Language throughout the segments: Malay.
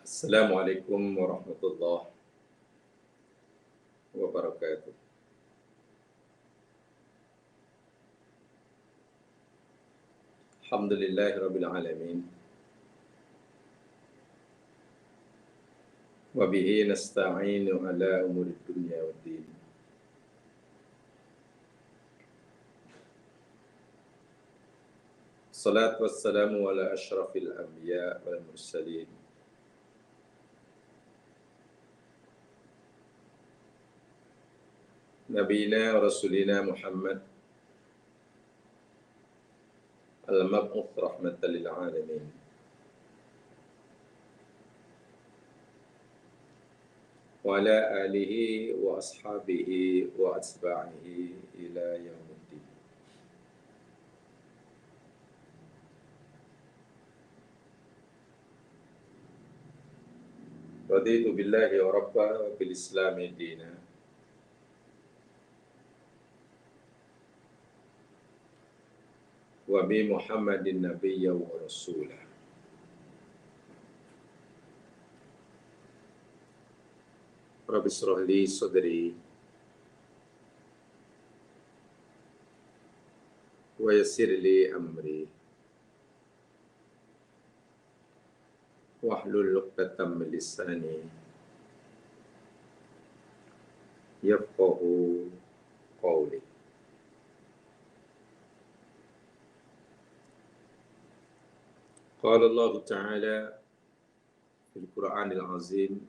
Assalamualaikum warahmatullahi wabarakatuh. Alhamdulillahirabbil alamin. Wa bihi nasta'inu ala umurid dunya waddin. Salatu wassalamu ala asyrafil anbiya wal mursalin. Nabiyina wa rasulina Muhammad al-mab'uts rahmatan lil alamin. Wa ala alihi wa ashabihi wa atba'ihi ila yaumiddin. Raditu billahi wa rabba wa bil islami dina. Wa bi Muhammadin nabiyya wa rasulah. Rabbi shrah li sadri wa yassir li amri wahlul 'uqdatam min lisani yafqahu qawli. Qala Allah Ta'ala fil Qur'anil Azim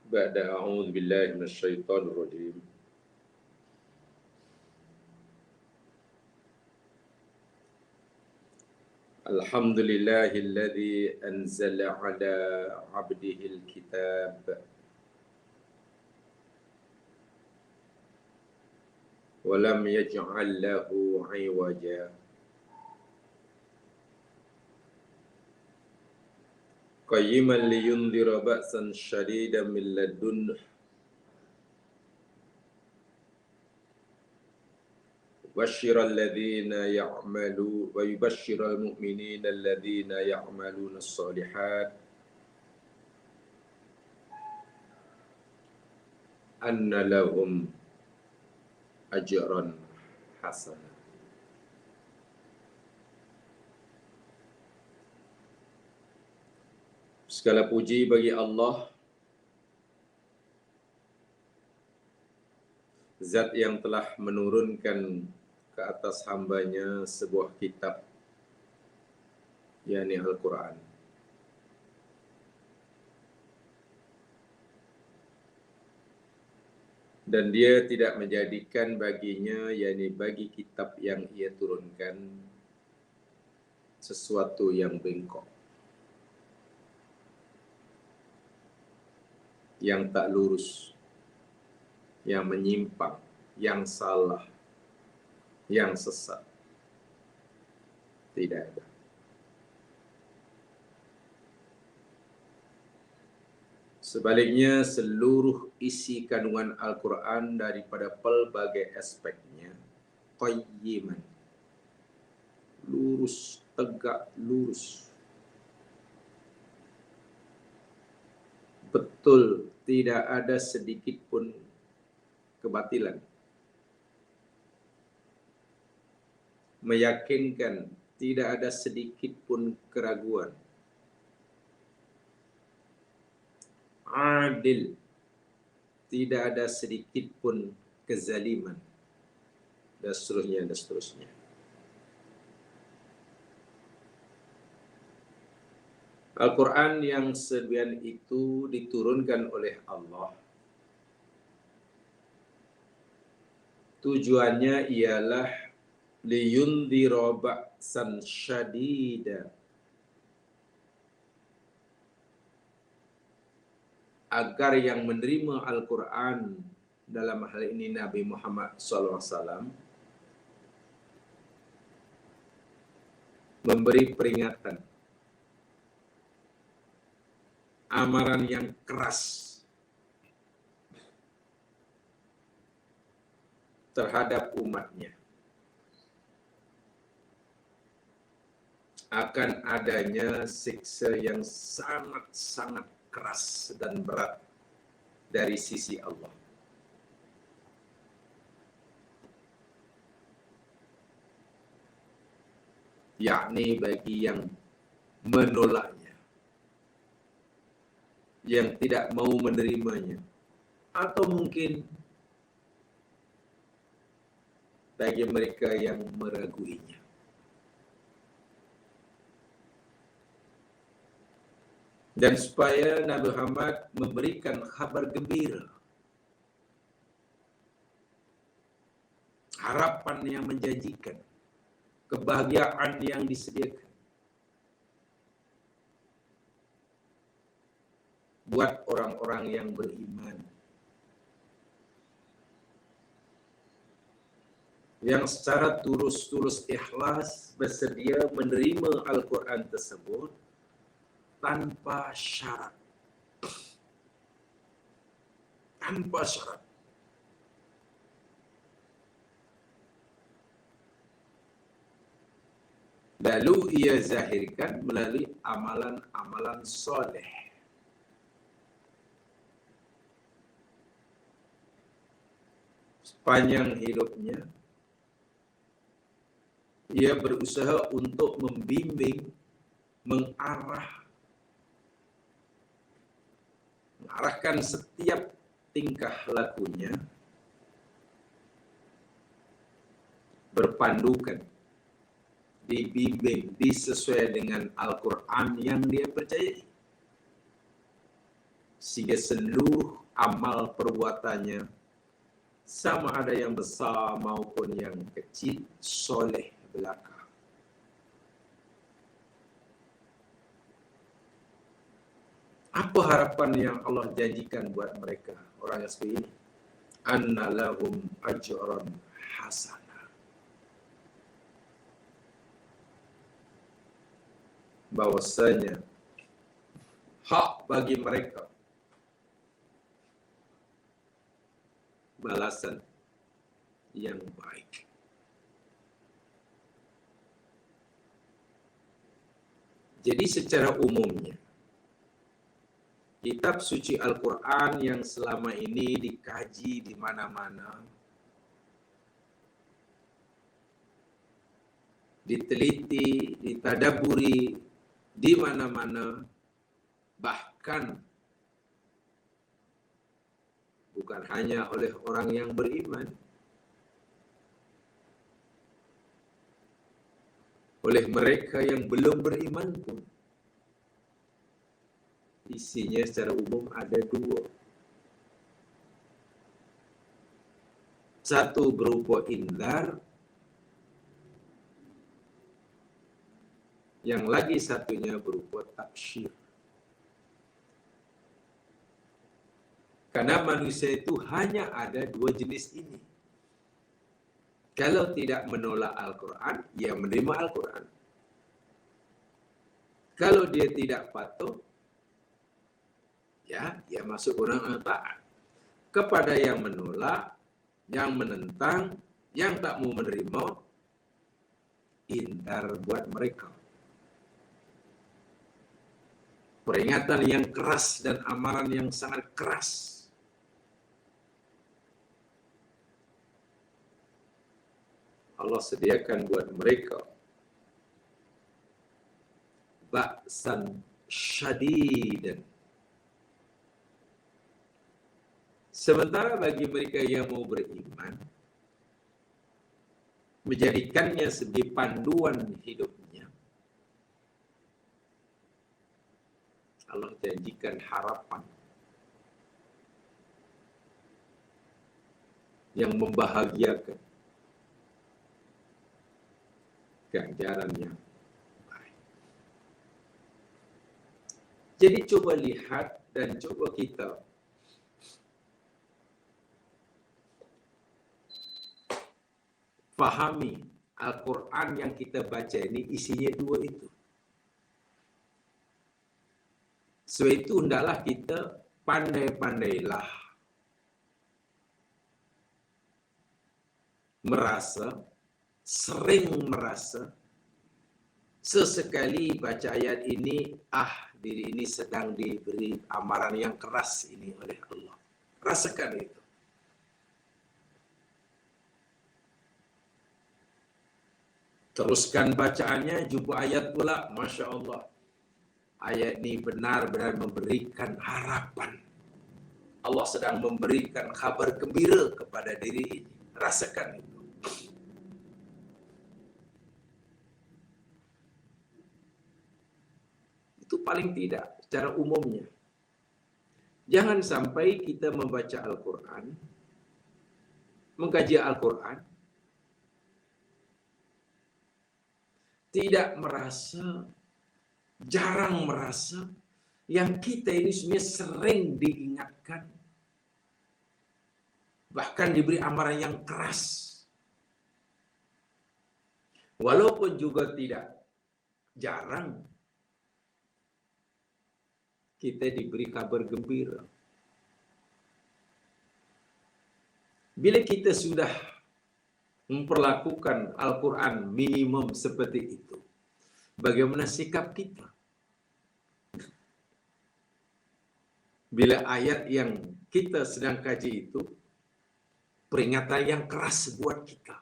ba'da a'udzu billahi minasy syaithanir rajim. Alhamdulillahilladzi anzala 'ala 'abdihil kitab wa lam yaj'al lahu 'iwaja. Qayyiman liyundhira ba'san shadidan min ladunhu وبشر الذين يعملون ويبشر المؤمنين الذين يعملون الصالحات أن لهم أجرا حسنا. Segala puji bagi Allah, Zat yang telah menurunkan ke atas hambanya sebuah kitab, yakni Al-Quran. Dan dia tidak menjadikan baginya, yakni bagi kitab yang ia turunkan, sesuatu yang bengkok, yang tak lurus, yang menyimpang, yang salah, yang sesat. Tidak ada. Sebaliknya, seluruh isi kandungan Al-Quran daripada pelbagai aspeknya qayyiman, lurus, tegak lurus, betul, tidak ada sedikit pun kebatilan, meyakinkan, tidak ada sedikit pun keraguan, adil, tidak ada sedikit pun kezaliman, dan seterusnya, dan seterusnya. Al-Quran yang sedemikian itu diturunkan oleh Allah. Tujuannya ialah liyundhira ba'san syadida, agar yang menerima Al-Quran, dalam hal ini Nabi Muhammad SAW, memberi peringatan, amaran yang keras terhadap umatnya. akan adanya siksa yang sangat-sangat keras dan berat dari sisi Allah. Yakni bagi yang menolaknya, yang tidak mau menerimanya, atau mungkin bagi mereka yang meraguinya. Dan supaya Nabi Muhammad memberikan kabar gembira, harapan yang menjanjikan, kebahagiaan yang disediakan buat orang-orang yang beriman, yang secara tulus ikhlas bersedia menerima Al-Quran tersebut tanpa syarat. Tanpa syarat. Lalu ia zahirkan melalui amalan-amalan soleh. Sepanjang hidupnya, ia berusaha untuk membimbing, mengarahkan setiap tingkah lakunya berpandukan, dibimbing, disesuaikan dengan Al-Quran yang dia percayai. Sehingga seluruh amal perbuatannya, sama ada yang besar maupun yang kecil, soleh belaka. Apa harapan yang Allah janjikan buat mereka, orang yang seperti ini? Anna lahum ajran hasanah. Bahwasanya hak bagi mereka balasan yang baik. Jadi secara umumnya, kitab suci Al-Quran yang selama ini dikaji di mana-mana, diteliti, ditadaburi di mana-mana, bahkan bukan hanya oleh orang yang beriman, oleh mereka yang belum beriman pun. Isinya secara umum ada dua. Satu berupa indar, yang lagi satunya berupa tabsyir. Karena manusia itu hanya ada dua jenis ini. Kalau tidak menolak Al-Quran, ia menerima Al-Quran. Kalau dia tidak patuh, ya, dia masuk orang taat. Kepada yang menolak, yang menentang, yang tak mau menerima, indar buat mereka. Peringatan yang keras dan amaran yang sangat keras. Allah sediakan buat mereka ba'san syadidan. Sementara bagi mereka yang mau beriman, menjadikannya sebagai panduan hidupnya, Allah janjikan harapan yang membahagiakan, ganjaran yang baik. Jadi coba lihat dan coba kita fahami Al-Quran yang kita baca ini isinya dua itu. Sebab itu hendaklah kita pandai-pandailah merasa, sering merasa, Sesekali baca ayat ini, diri ini sedang diberi amaran yang keras ini oleh Allah. Rasakan itu. Teruskan bacaannya, jumpa ayat pula, Masya Allah. Ayat ini benar-benar memberikan harapan. Allah sedang memberikan kabar gembira kepada diri ini. Rasakan itu. Itu paling tidak secara umumnya. Jangan sampai kita membaca Al-Quran, mengkaji Al-Quran, tidak merasa, jarang merasa, yang kita ini sebenarnya sering diingatkan, bahkan diberi amaran yang keras. Walaupun juga tidak jarang, kita diberi kabar gembira. Bila kita sudah memperlakukan Al-Quran minimum seperti itu, bagaimana sikap kita? Bila ayat yang kita sedang kaji itu peringatan yang keras buat kita,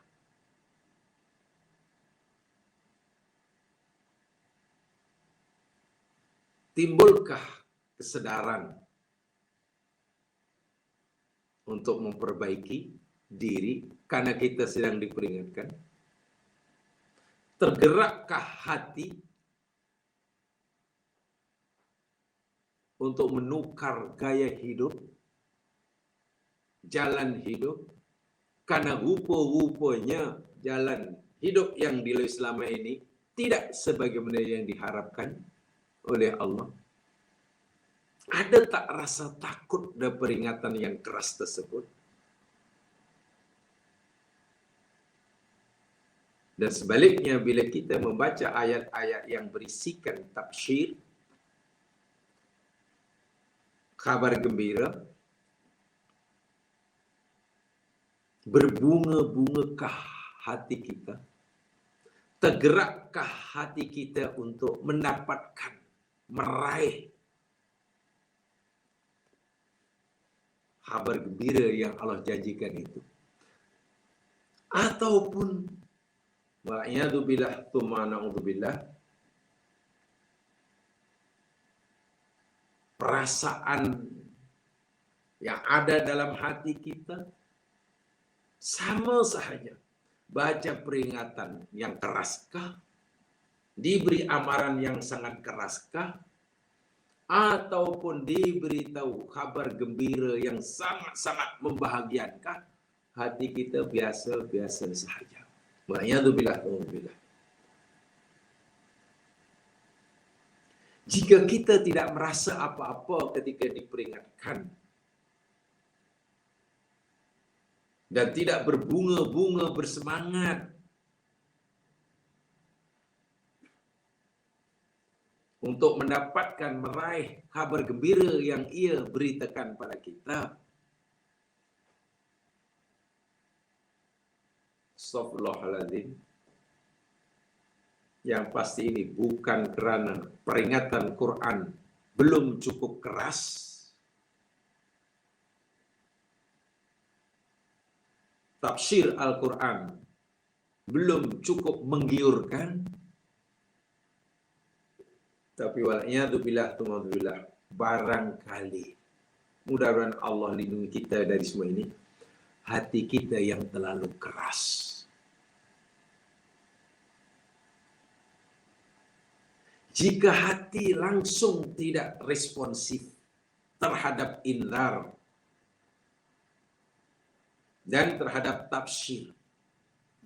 timbulkah kesadaran untuk memperbaiki diri karena kita sedang diperingatkan? Tergerakkah hati untuk menukar gaya hidup, jalan hidup, karena rupa-rupanya jalan hidup yang dilalui selama ini tidak sebagaimana yang diharapkan oleh Allah? Ada tak rasa takut dan peringatan yang keras tersebut? Dan sebaliknya, bila kita membaca ayat-ayat yang berisikan tabsyir, kabar gembira, berbunga-bungakah hati kita? Tergerakkah hati kita untuk mendapatkan, meraih kabar gembira yang Allah janjikan itu? Ataupun wa'iyadzubillah tsumma na'udzubillah, perasaan yang ada dalam hati kita sama sahaja baca peringatan yang keraskah, diberi amaran yang sangat keraskah, ataupun diberitahu kabar gembira yang sangat-sangat membahagiakan, hati kita biasa-biasa sahaja. Wa'iyadzubillah. Jika kita tidak merasa apa-apa ketika diperingatkan dan tidak berbunga-bunga bersemangat untuk mendapatkan, meraih kabar gembira yang ia beritakan pada kita, Astaghfirullahaladzim, yang pasti ini bukan kerana peringatan Quran belum cukup keras, tafsir Al-Quran belum cukup menggiurkan, tapi wal'iyadzubillah tumadzubillah, barangkali, mudah-mudahan Allah lindungi kita dari semua ini, hati kita yang terlalu keras. Jika hati langsung tidak responsif terhadap inzar dan terhadap tafsir,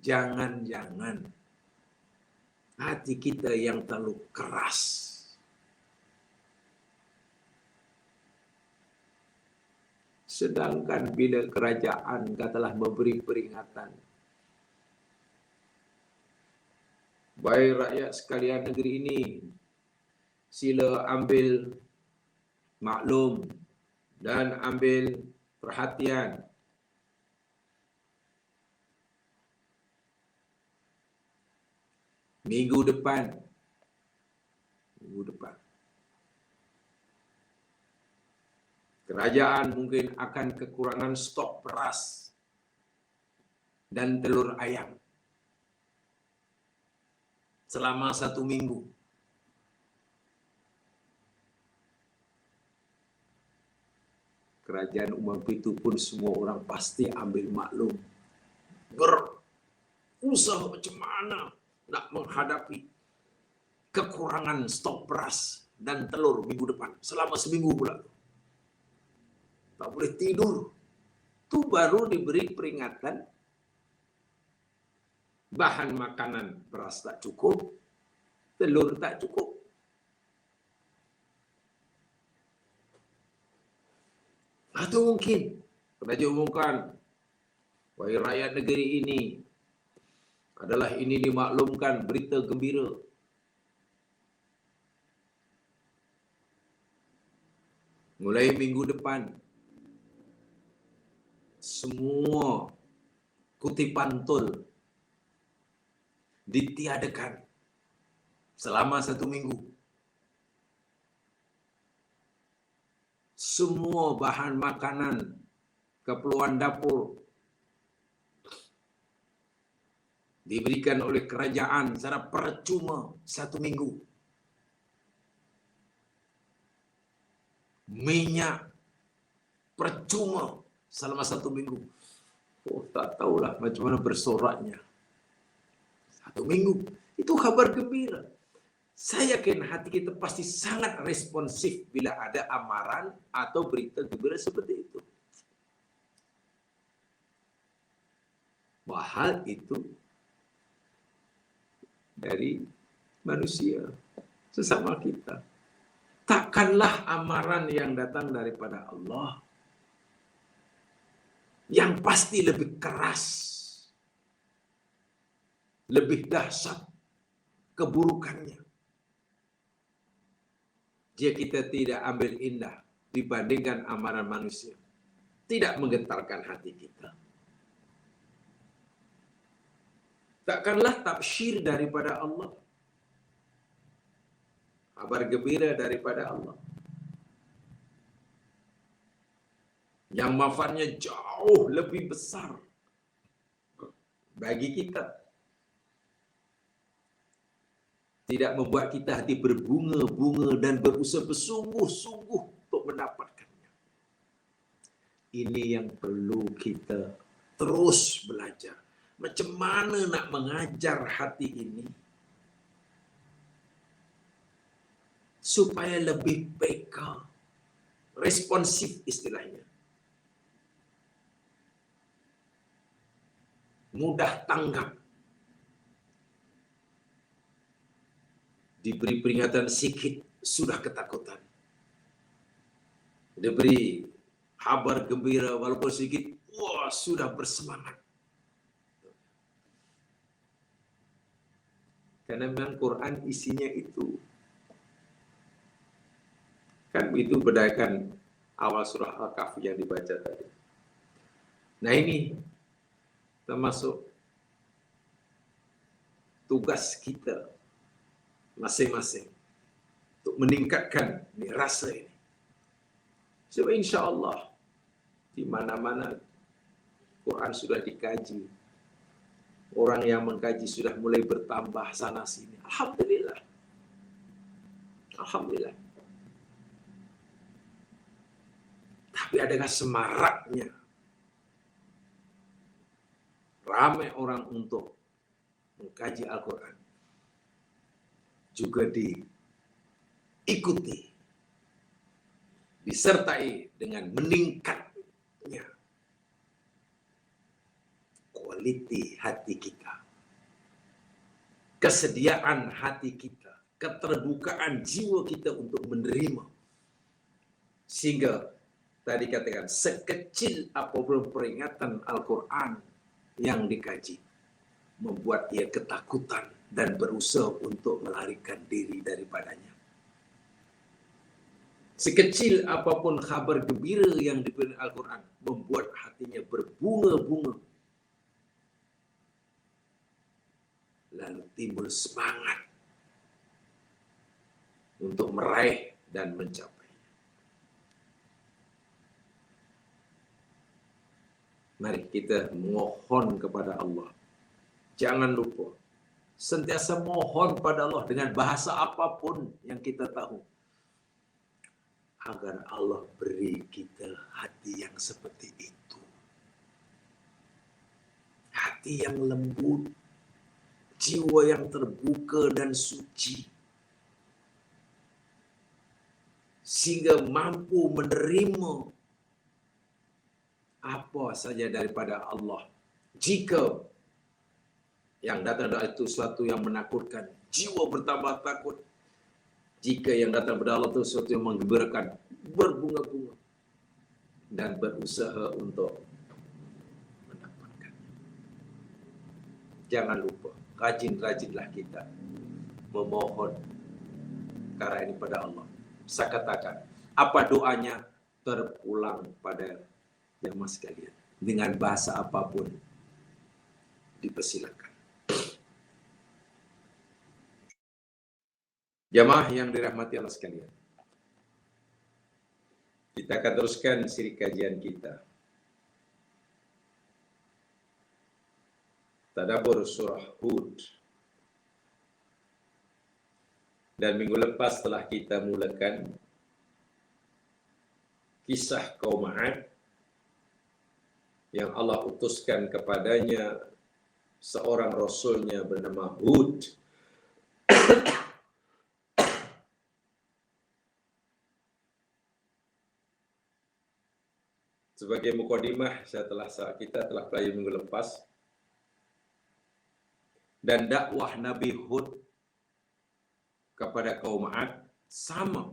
jangan-jangan hati kita yang terlalu keras. Sedangkan bila kerajaan telah memberi peringatan, baik rakyat sekalian negeri ini, sila ambil maklum dan ambil perhatian. Minggu depan Kerajaan mungkin akan kekurangan stok beras dan telur ayam selama 1 minggu. Kerajaan Umar itu pun semua orang pasti ambil maklum. Berusaha macam mana nak menghadapi kekurangan stok beras dan telur minggu depan. Selama seminggu pula. Tak boleh tidur. Itu baru diberi peringatan. Bahan makanan beras tak cukup. Telur tak cukup. Atau mungkin Raja umumkan, wahai rakyat negeri ini, adalah ini dimaklumkan berita gembira. Mulai minggu depan, semua kutipan tol ditiadakan selama 1 minggu. Semua bahan makanan, keperluan dapur diberikan oleh kerajaan secara percuma 1 minggu. Minyak percuma selama 1 minggu. Oh, tak tahulah macam mana bersoraknya. 1 minggu. Itu kabar gembira. Saya yakin hati kita pasti sangat responsif bila ada amaran atau berita gembira seperti itu. Bahal itu dari manusia sesama kita. Takkanlah amaran yang datang daripada Allah yang pasti lebih keras, lebih dahsyat keburukannya. Jika kita tidak ambil indah dibandingkan amaran manusia, tidak menggetarkan hati kita. Takkanlah tabsyir daripada Allah, kabar gembira daripada Allah, yang manfaatnya jauh lebih besar bagi kita, tidak membuat kita hati berbunga-bunga dan berusaha bersungguh-sungguh untuk mendapatkannya. Ini yang perlu kita terus belajar. Macam mana nak mengajar hati ini supaya lebih peka, responsif istilahnya, mudah tanggap. Diberi peringatan sikit sudah ketakutan. Diberi kabar gembira walaupun sedikit, wah sudah bersemangat. Karena memang Quran isinya itu. Kan itu berdasarkan awal surah Al-Kahfi yang dibaca tadi. Nah ini termasuk tugas kita masing-masing untuk meningkatkan rasa ini. Sebab insya Allah di mana-mana Quran sudah dikaji, orang yang mengkaji sudah mulai bertambah sana sini. Alhamdulillah. Alhamdulillah. Tapi adakah semaraknya ramai orang untuk mengkaji Al-Quran juga diikuti, disertai dengan meningkatnya kualiti hati kita, kesediaan hati kita, keterbukaan jiwa kita untuk menerima. Sehingga tadi katakan, sekecil apapun peringatan Al-Quran yang dikaji, membuat ia ketakutan dan berusaha untuk melarikan diri daripadanya. Sekecil apapun kabar gembira yang diberi Al-Quran, membuat hatinya berbunga-bunga. Lalu timbul semangat untuk meraih dan mencapai. Mari kita mohon kepada Allah. Jangan lupa. Sentiasa mohon pada Allah dengan bahasa apapun yang kita tahu. Agar Allah beri kita hati yang seperti itu. Hati yang lembut. Jiwa yang terbuka dan suci. Sehingga mampu menerima apa saja daripada Allah. Jika yang datang dari itu sesuatu yang menakutkan, jiwa bertambah takut. Jika yang datang dari Allah itu sesuatu yang menggembirakan, berbunga-bunga dan berusaha untuk mendapatkan. Jangan lupa, rajin-rajinlah kita memohon perkara ini pada Allah. Saya katakan, apa doanya terpulang pada jamaah sekalian. Dengan bahasa apapun dipersilakan. Jamaah yang dirahmati Allah sekalian. Kita akan teruskan siri kajian kita. Tadabbur surah Hud. Dan minggu lepas telah kita mulakan kisah kaum 'Ad yang Allah utuskan kepadanya seorang rasulnya bernama Hud. Sebagai mukadimah, kita telah pelajari minggu lepas, dan dakwah Nabi Hud kepada kaum 'Ad sama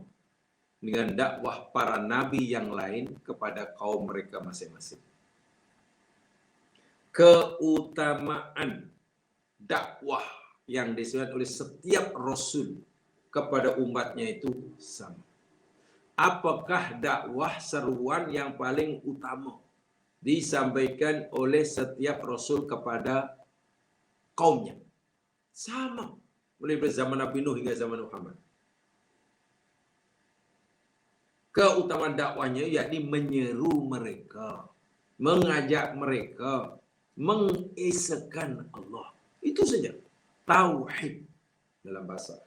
dengan dakwah para nabi yang lain kepada kaum mereka masing-masing. Keutamaan dakwah yang disebut oleh setiap rasul kepada umatnya itu sama. Apakah dakwah seruan yang paling utama disampaikan oleh setiap rasul kepada kaumnya? Sama. Mulai dari zaman Nabi Nuh hingga zaman Muhammad. Keutamaan dakwahnya yakni menyeru mereka, mengajak mereka, mengesakan Allah. Itu saja. Tauhid dalam bahasa.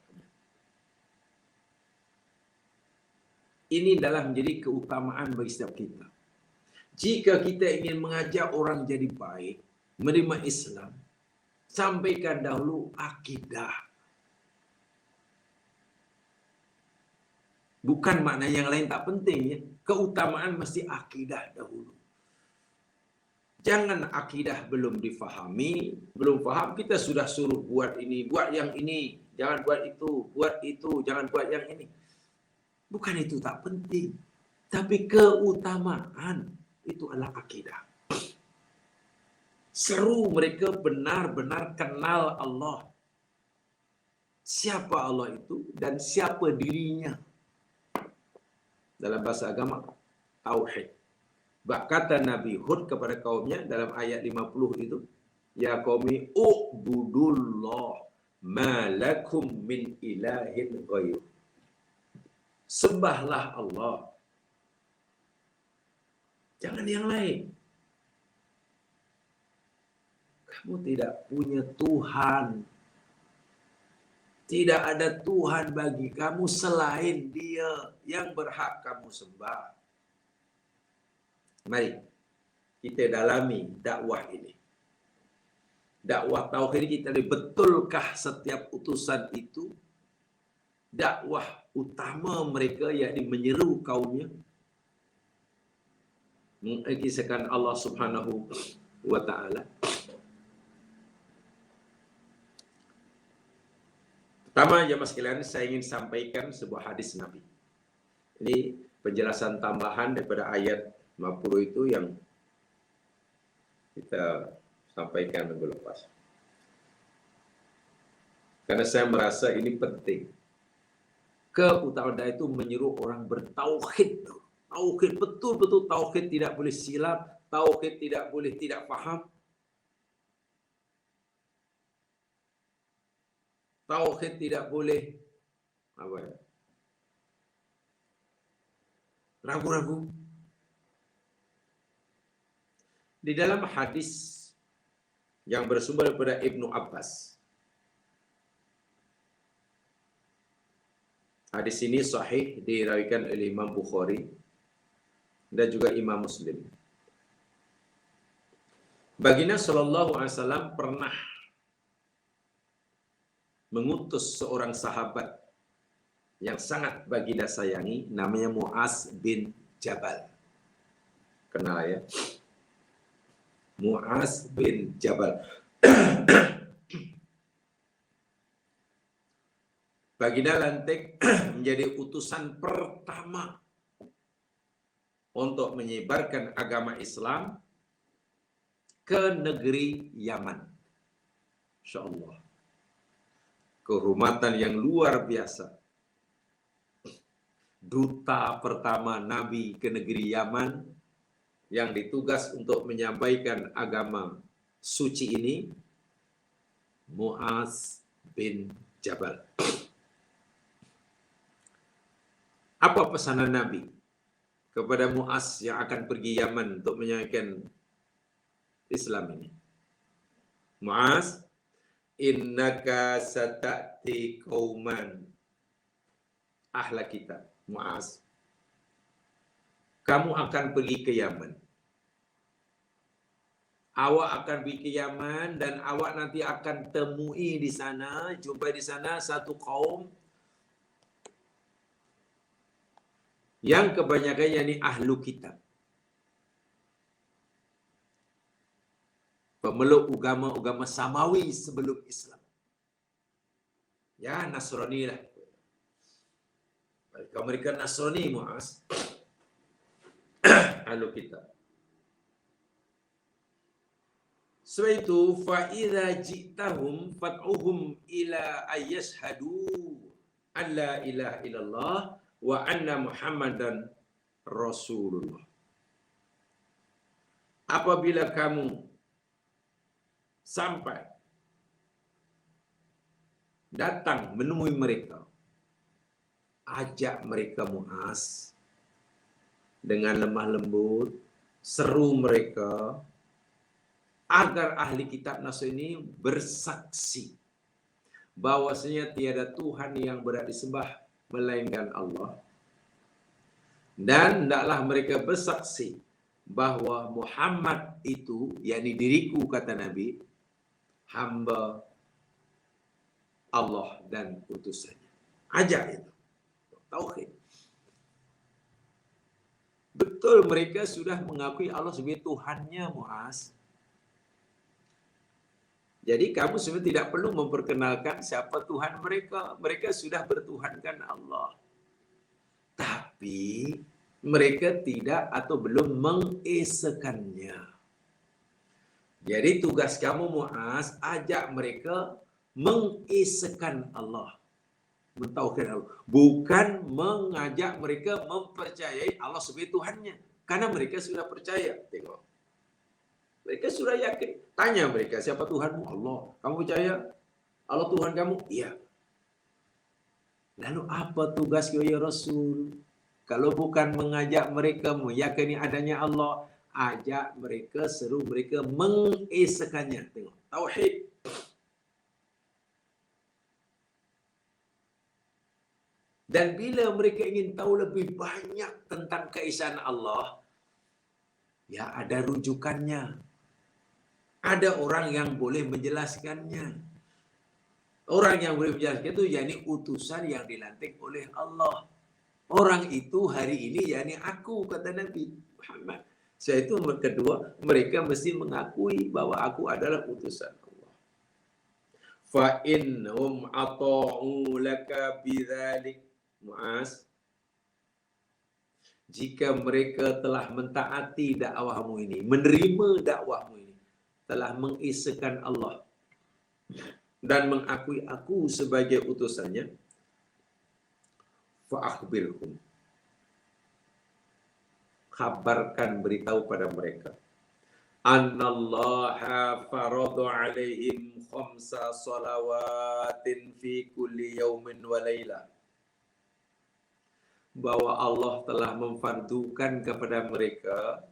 Ini adalah menjadi keutamaan bagi setiap kita. Jika kita ingin mengajak orang jadi baik, menerima Islam, sampaikan dahulu akidah. Bukan makna yang lain tak penting, ya. Keutamaan mesti akidah dahulu. Jangan akidah belum difahami, belum faham, kita sudah suruh buat ini, buat yang ini, jangan buat itu, jangan buat yang ini. Bukan itu tak penting. Tapi keutamaan itu adalah akidah. Seru mereka benar-benar kenal Allah. Siapa Allah itu dan siapa dirinya. Dalam bahasa agama, tauhid. Kata Nabi Hud kepada kaumnya dalam ayat 50 itu, ya qaumi u'budullah ma lakum min ilahin ghairuh. Sembahlah Allah. Jangan yang lain. Kamu tidak punya Tuhan. Tidak ada Tuhan bagi kamu selain Dia yang berhak kamu sembah. Mari kita dalami dakwah ini. Dakwah tauhid kita ini, betulkah setiap utusan itu dakwah utama mereka yakni menyeru kaumnya mengisahkan Allah Subhanahu wa taala? Pertama, jemaah sekalian, saya ingin sampaikan sebuah hadis Nabi. Ini penjelasan tambahan daripada ayat 50 itu yang kita sampaikan minggu lepas. Karena saya merasa ini penting. Keutamaan itu menyeru orang bertauhid. Tauhid, betul-betul tauhid, tidak boleh silap. Tauhid tidak boleh tidak faham. Tauhid tidak boleh ragu-ragu. Di dalam hadis yang bersumber daripada Ibnu Abbas, hadis ini sahih diriwayatkan oleh Imam Bukhari dan juga Imam Muslim. Baginda sallallahu alaihi wasallam pernah mengutus seorang sahabat yang sangat baginda sayangi, namanya Muaz bin Jabal. Kenal ya? Muaz bin Jabal. Baginda lantik menjadi utusan pertama untuk menyebarkan agama Islam ke negeri Yaman. InsyaAllah. Kehormatan yang luar biasa. Duta pertama Nabi ke negeri Yaman yang ditugas untuk menyampaikan agama suci ini, Muaz bin Jabal. Apa pesanan Nabi kepada Muaz yang akan pergi Yaman untuk menyampaikan Islam ini? Muaz, innaka sata'ti qauman ahla kitab. Muaz, kamu akan pergi ke Yaman. Awak akan pergi ke Yaman dan awak nanti akan temui di sana, jumpa di sana satu kaum yang kebanyakan yakni ahlu kitab. Pemeluk agama samawi sebelum Islam. Ya, Nasrani lah. Kalau mereka Nasrani, Muaz, ahlu kitab. Sebab itu, fa'idha ji'tahum fat'uhum ila ayyashhadu an la ilaha illallah wa anna Muhammadan Rasulullah. Apabila kamu sampai datang menemui mereka, ajak mereka Muaz dengan lemah lembut, seru mereka agar ahli kitab Nasrani bersaksi bahwasanya tiada Tuhan yang berhak disembah melainkan Allah, dan hendaklah mereka bersaksi bahwa Muhammad itu, yakni diriku, kata Nabi, hamba Allah dan utusannya. Ajak itu tauhid. Betul mereka sudah mengakui Allah sebagai Tuhannya, Muaz. Jadi kamu sebenarnya tidak perlu memperkenalkan siapa Tuhan mereka. Mereka sudah bertuhankan Allah. Tapi mereka tidak atau belum mengesakannya. Jadi tugas kamu, Muaz, ajak mereka mengesakan Allah. Mentauhidkan Allah. Bukan mengajak mereka mempercayai Allah sebagai Tuhannya. Karena mereka sudah percaya. Tengok. Mereka sudah yakin. Tanya mereka, siapa Tuhanmu? Allah. Kamu percaya Allah Tuhan kamu? Iya. Lalu apa tugas ya Rasul? Kalau bukan mengajak mereka meyakini adanya Allah, ajak mereka, seru mereka mengesakannya. Tengok, tauhid. Dan bila mereka ingin tahu lebih banyak tentang keesaan Allah, ya ada rujukannya. Ada orang yang boleh menjelaskannya. Orang yang boleh menjelaskan itu yakni utusan yang dilantik oleh Allah. Orang itu hari ini yakni aku, kata Nabi Muhammad. Saya itu kedua, mereka mesti mengakui bahwa aku adalah utusan Allah. Fa innahum ata'u laka bidzalik, Muaz. Jika mereka telah mentaati dakwahmu ini, menerima dakwahmu ini, telah mengesakan Allah dan mengakui aku sebagai utusannya, fa akhbirhum, kabarkan, beritahu pada mereka, annallaha faradu alaihim khamsa salawatin fi kulli yaumin wa layla, bahwa Allah telah memfardukan kepada mereka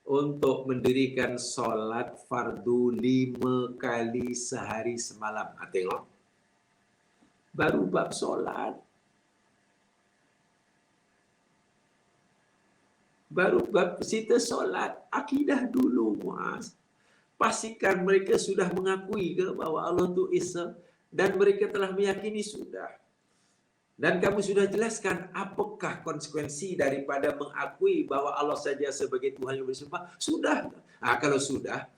untuk mendirikan solat fardu 5 kali sehari semalam. Tengok. Baru bab solat. Baru bab cerita solat. Akidah dulu, Muaz. Pastikan mereka sudah mengakui ke bahawa Allah itu Esa, dan mereka telah meyakini sudah. Dan kamu sudah jelaskan apakah konsekuensi daripada mengakui bahawa Allah saja sebagai Tuhan yang bersembah. Sudah. Kalau sudah,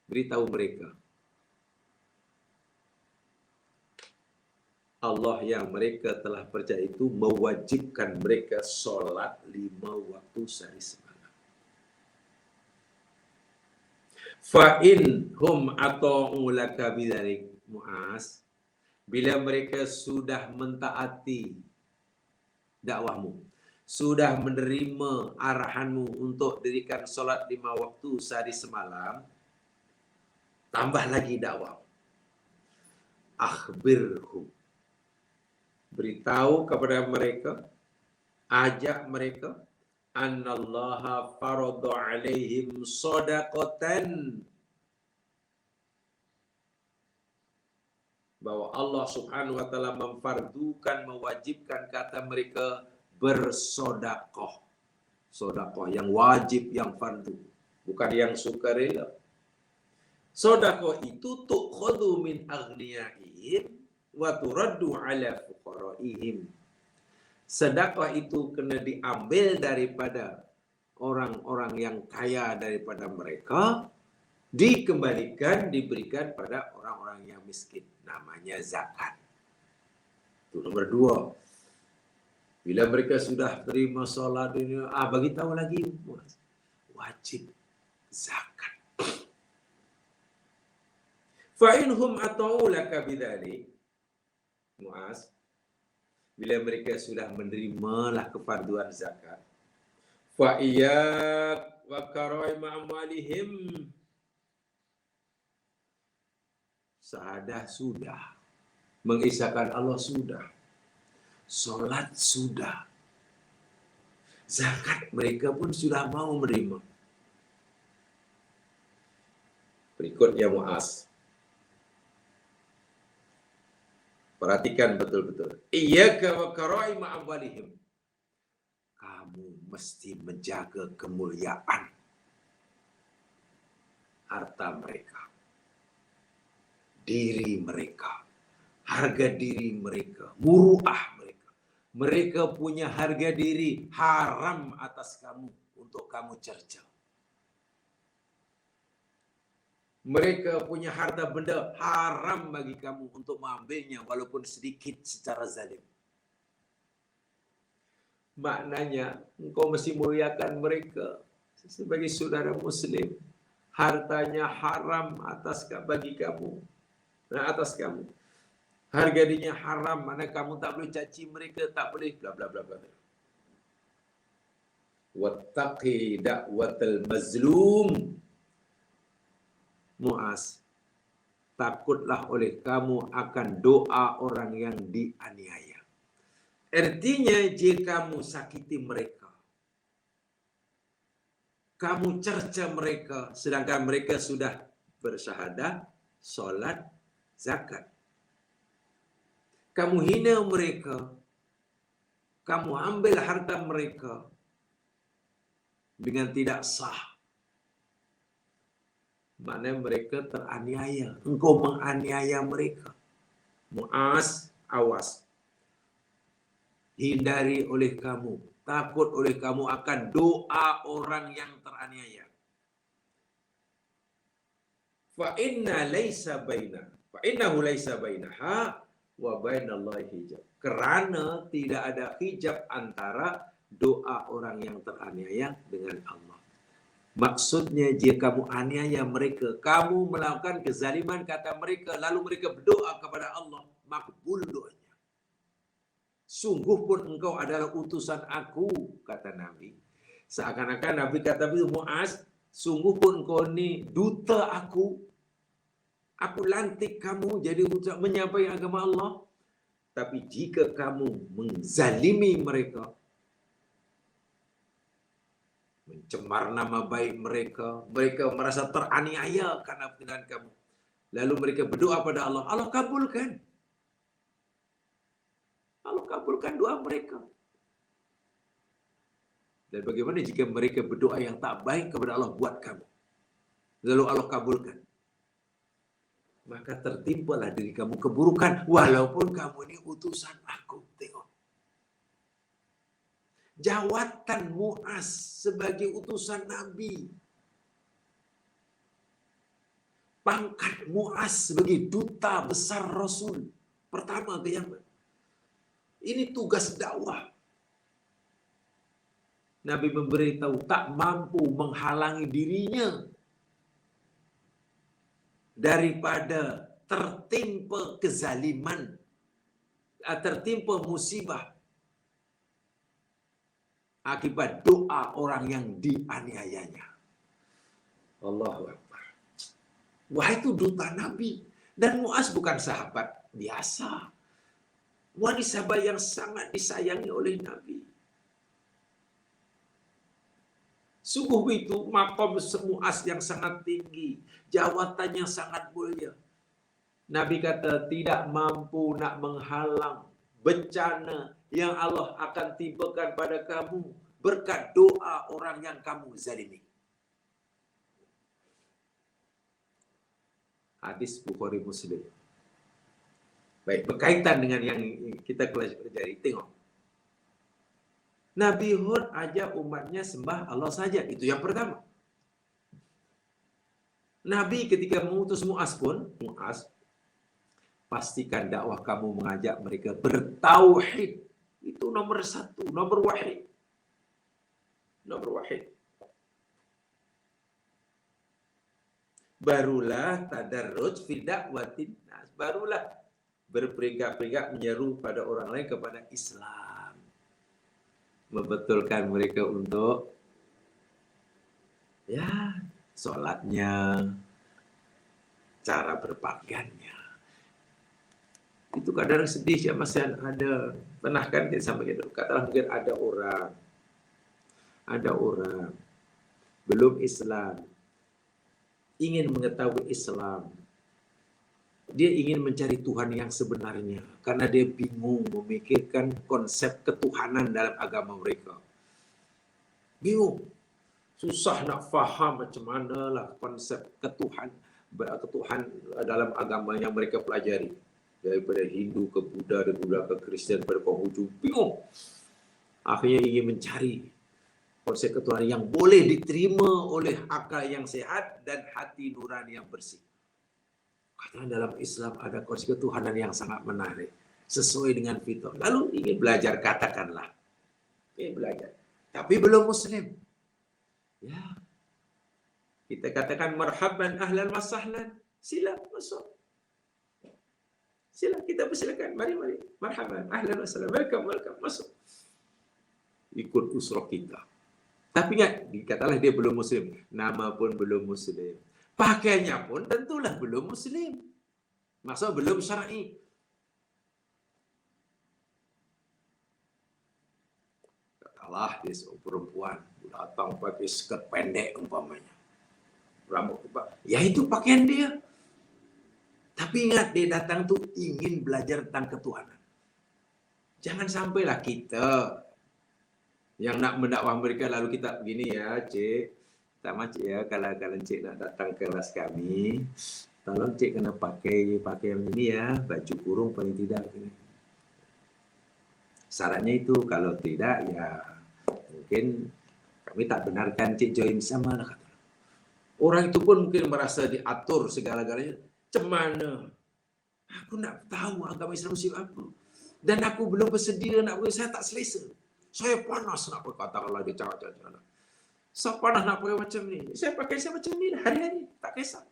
beritahu mereka. Allah yang mereka telah percaya itu mewajibkan mereka solat 5 waktu sehari semalam. Fa'in hum ata'u laka bidzalik, Muaz, bila mereka sudah mentaati dakwahmu, sudah menerima arahanmu untuk dirikan solat 5 waktu sehari semalam, tambah lagi dakwah. Akhbirhum, beritahu kepada mereka, ajak mereka, annallaha farada alaihim shadaqatan, bahwa Allah Subhanahu wa taala memfardukan, mewajibkan kata mereka bersedekah. Sedekah yang wajib, yang fardu, bukan yang sukarela. Sedekah itu tukhadhu min aghniyaihim wa turaddu ala fuqaraihim. Sedekah itu kena diambil daripada orang-orang yang kaya daripada mereka, dikembalikan, diberikan pada orang-orang yang miskin. Namanya zakat. Itu nomor 2. Bila mereka sudah terima solat ini, bagi tahu lagi, wajib zakat. Fa'inhum ata'u laka bidzalik, Muaz, bila mereka sudah menerimalah kefarduan zakat, fa'iyyak wa karaima amwalihim, syahadah sudah, mengisahkan Allah sudah, solat sudah, zakat mereka pun sudah mau menerima. Berikutnya Muaz, perhatikan betul-betul. Iyyaka wa karaima amwalihim, kamu mesti menjaga kemuliaan harta mereka, diri mereka, harga diri mereka, muruah mereka. Mereka punya harga diri haram atas kamu untuk kamu cerca. Mereka punya harta benda haram bagi kamu untuk mengambilnya walaupun sedikit secara zalim. Maknanya engkau mesti muliakan mereka sebagai saudara muslim. Hartanya haram bagi kamu. Atas kamu. Harga dirinya haram, mana kamu tak boleh caci mereka, tak boleh bla bla bla bla. Wattaqi da'watal mazlum, Muaz, takutlah oleh kamu akan doa orang yang dianiaya. Artinya, jika kamu sakiti mereka, kamu cerca mereka, sedangkan mereka sudah bersyahadah, solat, zakat. Kamu hina mereka, kamu ambil harta mereka dengan tidak sah, maknanya mereka teraniaya. Engkau menganiaya mereka. Muaz, awas. Hindari oleh kamu, takut oleh kamu akan doa orang yang teraniaya. Fa'innahu laisa bainaha wa bainallahi hijab. Kerana tidak ada hijab antara doa orang yang teraniaya dengan Allah. Maksudnya, jika kamu aniaya mereka, kamu melakukan kezaliman kata mereka, lalu mereka berdoa kepada Allah, makbul doanya. Sungguh pun engkau adalah utusan aku, kata Nabi. Seakan-akan Nabi kata begitu, Muaz, sungguh pun engkau ni duta aku. Aku lantik kamu jadi utusan menyampaikan agama Allah. Tapi jika kamu menzalimi mereka, mencemar nama baik mereka. Mereka merasa teraniaya karena perkataan kamu. Lalu mereka berdoa pada Allah. Allah kabulkan. Allah kabulkan doa mereka. Dan bagaimana jika mereka berdoa yang tak baik kepada Allah buat kamu? Lalu Allah kabulkan. Maka tertimpalah diri kamu keburukan. Walaupun kamu ini utusan aku. Tengok. Jawatan Mu'az sebagai utusan Nabi. Pangkat Mu'az sebagai duta besar Rasul. Pertama ke Yaman. Ini tugas dakwah. Nabi memberitahu tak mampu menghalangi dirinya daripada tertimpa kezaliman, tertimpa musibah akibat doa orang yang dianiayanya. Allahu Akbar. Wah, itu duta Nabi. Dan Mu'az bukan sahabat biasa. Wanita sahabat yang sangat disayangi oleh Nabi. Sungguh itu maqam Mu'az yang sangat tinggi. Jawatan yang sangat mulia. Nabi kata tidak mampu nak menghalang bencana yang Allah akan timpakan pada kamu berkat doa orang yang kamu zalimi. Hadis Bukhari Muslim. Baik, berkaitan dengan yang kita pelajari. Tengok. Nabi Hud ajak umatnya sembah Allah saja. Itu yang pertama. Nabi ketika mengutus Mu'az pun, Mu'az, pastikan dakwah kamu mengajak mereka bertauhid. Itu nomor satu, nomor wahid. Nomor wahid. Barulah tadarruj fi da'watin nas. Barulah berperingkat-peringkat menyeru pada orang lain kepada Islam. Membetulkan mereka untuk ya solatnya, cara berpakaiannya. Itu kadang sedih ya, masih ada. Pernah kan kita sampai gitu. Katalah mungkin ada orang belum Islam, ingin mengetahui Islam. Dia ingin mencari Tuhan yang sebenarnya karena dia bingung memikirkan konsep ketuhanan dalam agama mereka. Bingung. Susah nak faham macam mana lah konsep ketuhan dalam agama yang mereka pelajari. Daripada Hindu ke Buddha, dari Buddha ke Kristian, daripada Konghucu. Bingung. Akhirnya ingin mencari konsep ketuhanan yang boleh diterima oleh akal yang sehat dan hati nurani yang bersih. Karena dalam Islam ada konsep ketuhanan yang sangat menarik. Sesuai dengan fitrah. Lalu ingin belajar, katakanlah. Ingin belajar. Tapi belum Muslim. Ya. Kita katakan marhaban, ahlan wa sahlan. Sila masuk. Sila kita persilakan. Mari. Marhaban, ahlan wa sahlan. Welcome. Masuk. Ikut usrah kita. Tapi ingat, dikatalah dia belum Muslim. Nama pun belum Muslim. Pakaiannya pun tentulah belum Muslim. Maksudnya belum syar'i. Katalah dia seorang perempuan datang pakai skirt pendek umpamanya. Rambut kebak. Ya itu pakaian dia. Tapi ingat, dia datang tuh ingin belajar tentang ketuhanan. Jangan sampailah kita yang nak mendakwah mereka lalu kita begini ya, Cik. Tak macam ya, kalau Cik nak datang ke kelas kami, tolong Cik kena pakai yang ini ya, baju kurung paling tidak. Syaratnya itu, kalau tidak ya mungkin kami tak benarkan Cik join sama lah. Orang itu pun mungkin merasa diatur segala-galanya. Cemana? Aku nak tahu agama Islam apa. Dan aku belum bersedia nak boleh, saya tak selesa. Saya panas nak berkata kalau dia cakap-cakap. Saya panas nak pakai macam ni. Saya pakai saya macam ni hari-hari. Tak kisah.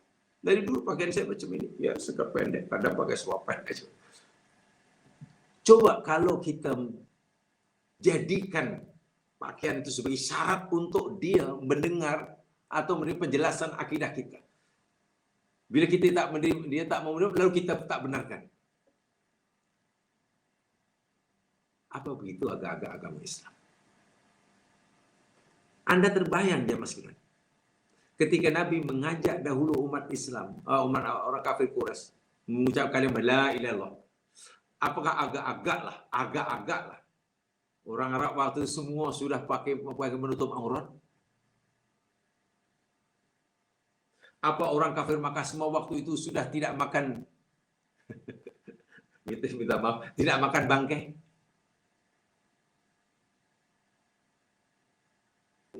Dari dulu pakaian saya macam ini. Ya, skirt pendek. Kadang pakai seluar pendek. Coba kalau kita jadikan pakaian itu sebagai syarat untuk dia mendengar atau memberi penjelasan akidah kita. Bila kita tak menerima, dia tak mau menerima, lalu kita tak benarkan. Apa begitu agak-agak agama Islam? Anda terbayang jemaah sekalian, ketika Nabi mengajak dahulu umat Islam, umat orang kafir Quraisy mengucap kalimat la ilaha illallah. Apakah agak-agak lah. Orang Arab waktu semua sudah pakai menutup aurat. Apa orang kafir Makkah semua waktu itu sudah tidak makan minta maaf, tidak makan bangkai?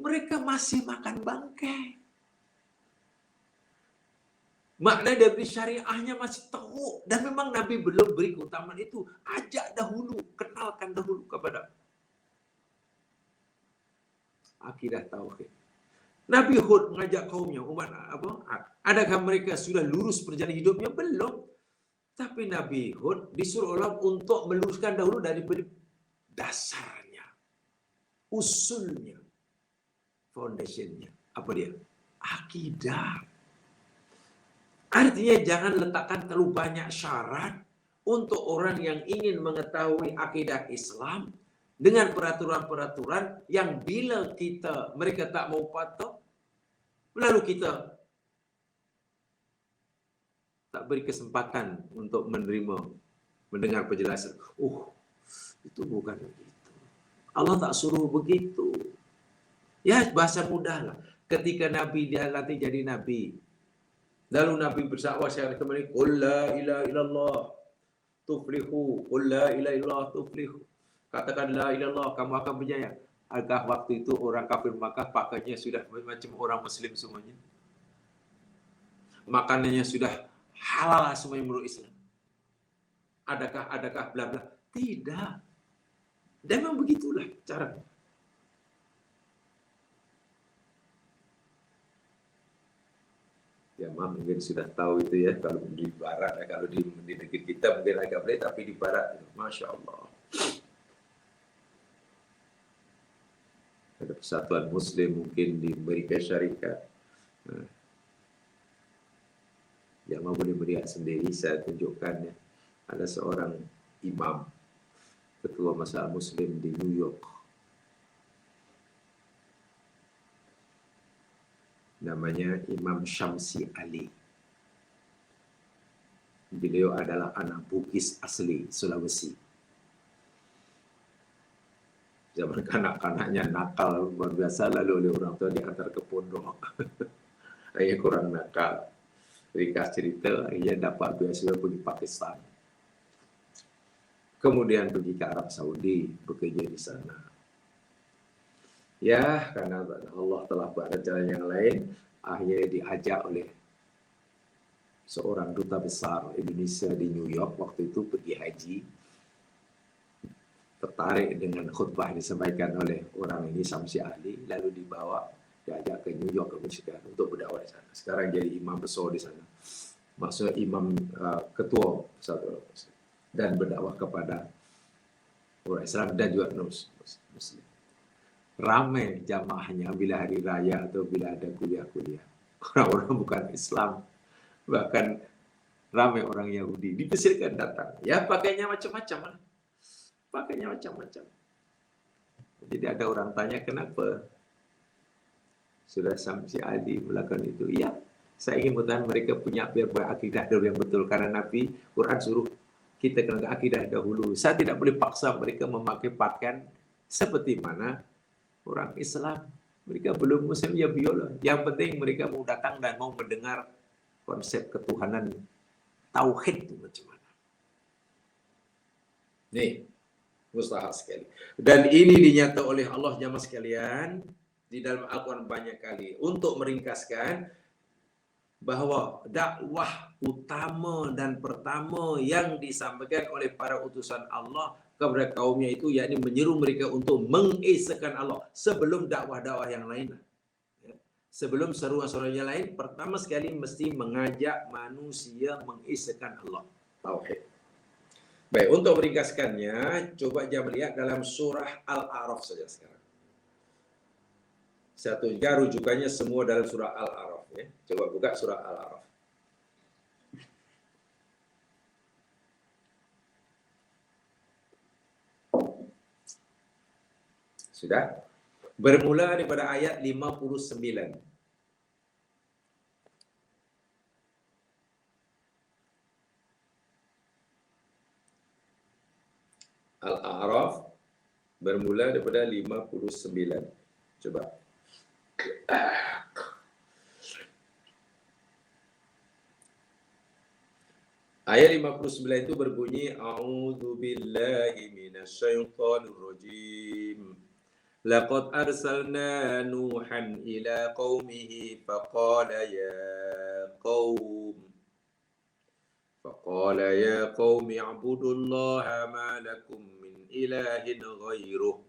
Mereka masih makan bangkai. Makna dari syariahnya masih tahu. Dan memang Nabi belum beri keutamaan itu. Ajak dahulu, kenalkan dahulu kepada akidah tauhid. Nabi Hud mengajak kaumnya, umat apa? Adakah mereka sudah lurus perjalanan hidupnya? Belum. Tapi Nabi Hud disuruh Allah untuk meluruskan dahulu daripada dasarnya, usulnya, foundationnya. Apa dia? Akidah. Artinya jangan letakkan terlalu banyak syarat untuk orang yang ingin mengetahui akidah Islam dengan peraturan-peraturan yang bila mereka tak mau patuh, lalu kita tak beri kesempatan untuk mendengar penjelasan. Itu bukan begitu. Allah tak suruh begitu. Ya, bahasa mudah lah. Ketika Nabi dia nanti jadi Nabi, lalu Nabi berdakwah secara kembali, qul la ilaha illallah tuflihu, qul la ilaha illallah tuflihu. Katakan la ilaha illallah, kamu akan berjaya. Adakah waktu itu orang kafir Makkah pakainya sudah macam orang Muslim semuanya? Makanannya sudah halal semuanya menurut Islam? Adakah bla bla? Tidak. Dan memang begitulah cara. Ya, mungkin sudah tahu itu ya, kalau di barat, kalau di negeri kita mungkin agak berbeda, tapi di barat, Masya Allah. Ada persatuan Muslim mungkin di Amerika Syarikat. Yang mau boleh melihat sendiri, saya tunjukkan ya. Ada seorang imam, ketua masalah Muslim di New York. Namanya Imam Syamsi Ali. Beliau adalah anak Bugis asli Sulawesi. Zaman kanak-kanaknya nakal luar biasa, lalu oleh orang tua diantar ke pondok. Akhirnya kurang nakal. Ringkas cerita, akhirnya dapat beasiswa pergi Pakistan. Kemudian pergi ke Arab Saudi, bekerja di sana. Ya, karena Allah telah buat jalan yang lain, akhirnya diajak oleh seorang duta besar Indonesia di New York waktu itu pergi haji. Tertarik dengan khutbah yang disampaikan oleh orang ini, Syamsi Ali, lalu diajak ke New York ke Michigan untuk berdakwah di sana. Sekarang jadi imam besar di sana. Maksudnya imam ketua satu dan berdakwah kepada orang Islam dan juga Muslim. Ramai jamaahnya bila hari raya atau bila ada kuliah-kuliah. Orang-orang bukan Islam, bahkan ramai orang Yahudi dipersilakan datang. Ya, pakainya macam-macam lah. Pakainya macam-macam. Jadi ada orang tanya, kenapa sudah Syamsi Ali melakukan itu? Ya, saya ingin mengatakan mereka punya akidah dahulu yang betul. Karena Nabi Quran suruh kita kena akidah dahulu. Saya tidak boleh paksa mereka memakai pakaian seperti mana orang Islam. Mereka belum Muslim, ya biolah. Yang penting mereka mau datang dan mau mendengar konsep ketuhanan tauhid itu macam mana. Nih, mustahil sekali. Dan ini dinyata oleh Allah jamaah sekalian di dalam Al-Quran banyak kali untuk meringkaskan bahwa dakwah utama dan pertama yang disampaikan oleh para utusan Allah kepada kaumnya itu, yakni menyeru mereka untuk mengesahkan Allah sebelum dakwah-dakwah yang lain. Sebelum seruan-seruan yang lain, pertama sekali mesti mengajak manusia mengesahkan Allah, tauhid. Baik, untuk meringkaskannya, coba jangan melihat dalam surah Al-A'raf saja sekarang. Satu rujukannya semua dalam surah Al-A'raf. Ya. Coba buka surah Al-A'raf. Sudah? Bermula daripada ayat 59. Al-A'raf bermula daripada 59. Coba. Ayat 59 itu berbunyi A'udzu billahi minasyaitonir rajim. Laqad arsalna Nuhan ila qaumihi faqala ya qaumi ibudullaha ma lakum min ilahin ghairuh.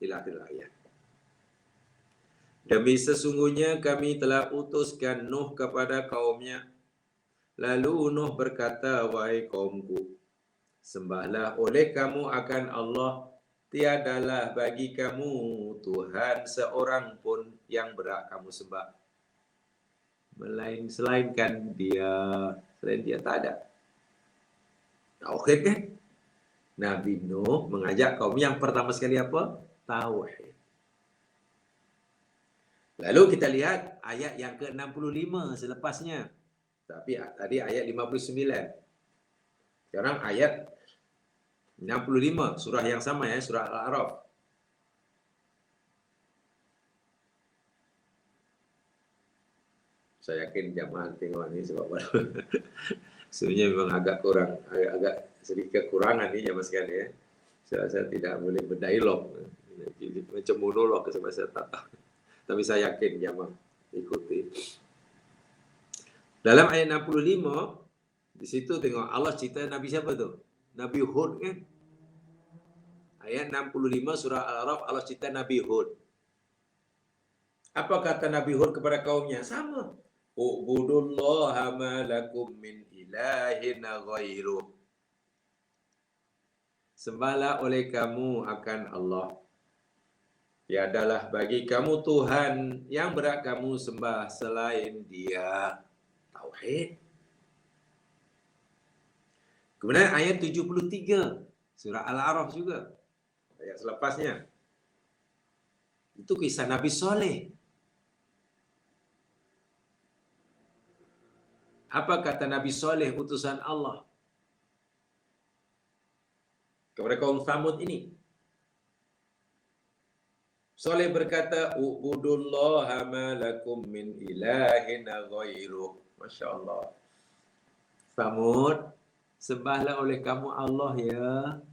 Ila akhir ayat. Demi sesungguhnya kami telah utuskan Nuh kepada kaumnya. Lalu Nuh berkata, wahai kaumku, sembahlah oleh kamu akan Allah. Tiadalah bagi kamu Tuhan seorang pun yang berhak kamu sembah. Selainkan dia. Selain dia tak ada. Tauhid kan? Nabi Nuh mengajak kaum yang pertama sekali apa? Tauhid. Lalu kita lihat ayat yang ke-65 selepasnya. Tapi tadi ayat 59. Sekarang ayat 65, surah yang sama ya, surah Al-A'raf. Saya yakin jamaah tengok ni sebab sebenarnya memang agak kurang, agak sedikit kekurangan ni zaman sekarang ya. Saya tidak boleh berdialog. Macam monolog sebab saya tak tahu. Tapi saya yakin jamaah ikuti. Dalam ayat 65, di situ tengok Allah cerita Nabi siapa tu? Nabi Hud kan? Ayat 65 surah Al-A'raf Allah cerita Nabi Hud. Apa kata Nabi Hud kepada kaumnya? Sama. Ubudullaha ma lakum min ilahin ghairuh. Sembahlah oleh kamu akan Allah. Tiadalah bagi kamu Tuhan yang berhak kamu sembah selain Dia. Tauhid. Kemudian ayat 73 surah Al-A'raf juga. Ayat selepasnya. Itu kisah Nabi Soleh. Apa kata Nabi Soleh utusan Allah kepada kaum Thamud ini? Soleh berkata, ubudullaha ma lakum min ilahin ghairuh. Masya Allah. Thamud, sembahlah oleh kamu Allah ya.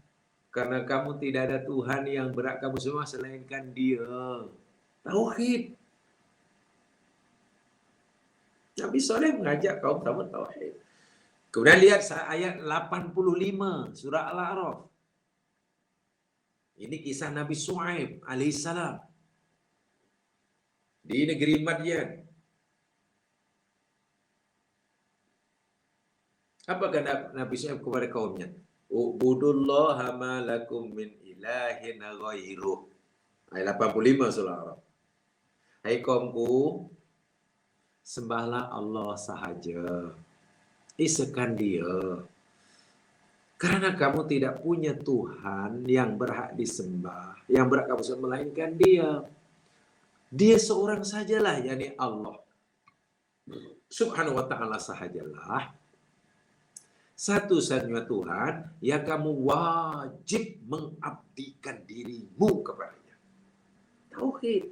Karena kamu tidak ada Tuhan yang berhak kamu semua selainkan Dia. Tauhid. Nabi Soleh mengajak kaum Thamud tauhid. Kemudian lihat ayat 85 surah Al-A'raf. Ini kisah Nabi Shu'aib alaihissalam di negeri Madyan. Apa kata Nabi Shu'aib kepada kaumnya? Ubudullaha ma lakum min ilahin ghairuh. Ayat 85 surah Al-A'raf. Hai kaumku, sembahlah Allah sahaja. Isakan Dia. Karena kamu tidak punya Tuhan yang berhak disembah, yang berhak kamu sembah melainkan Dia. Dia seorang sajalah, yakni Allah Subhanahu wa ta'ala sahajalah satu-satunya Tuhan yang kamu wajib mengabdikan dirimu kepadanya. Tauhid.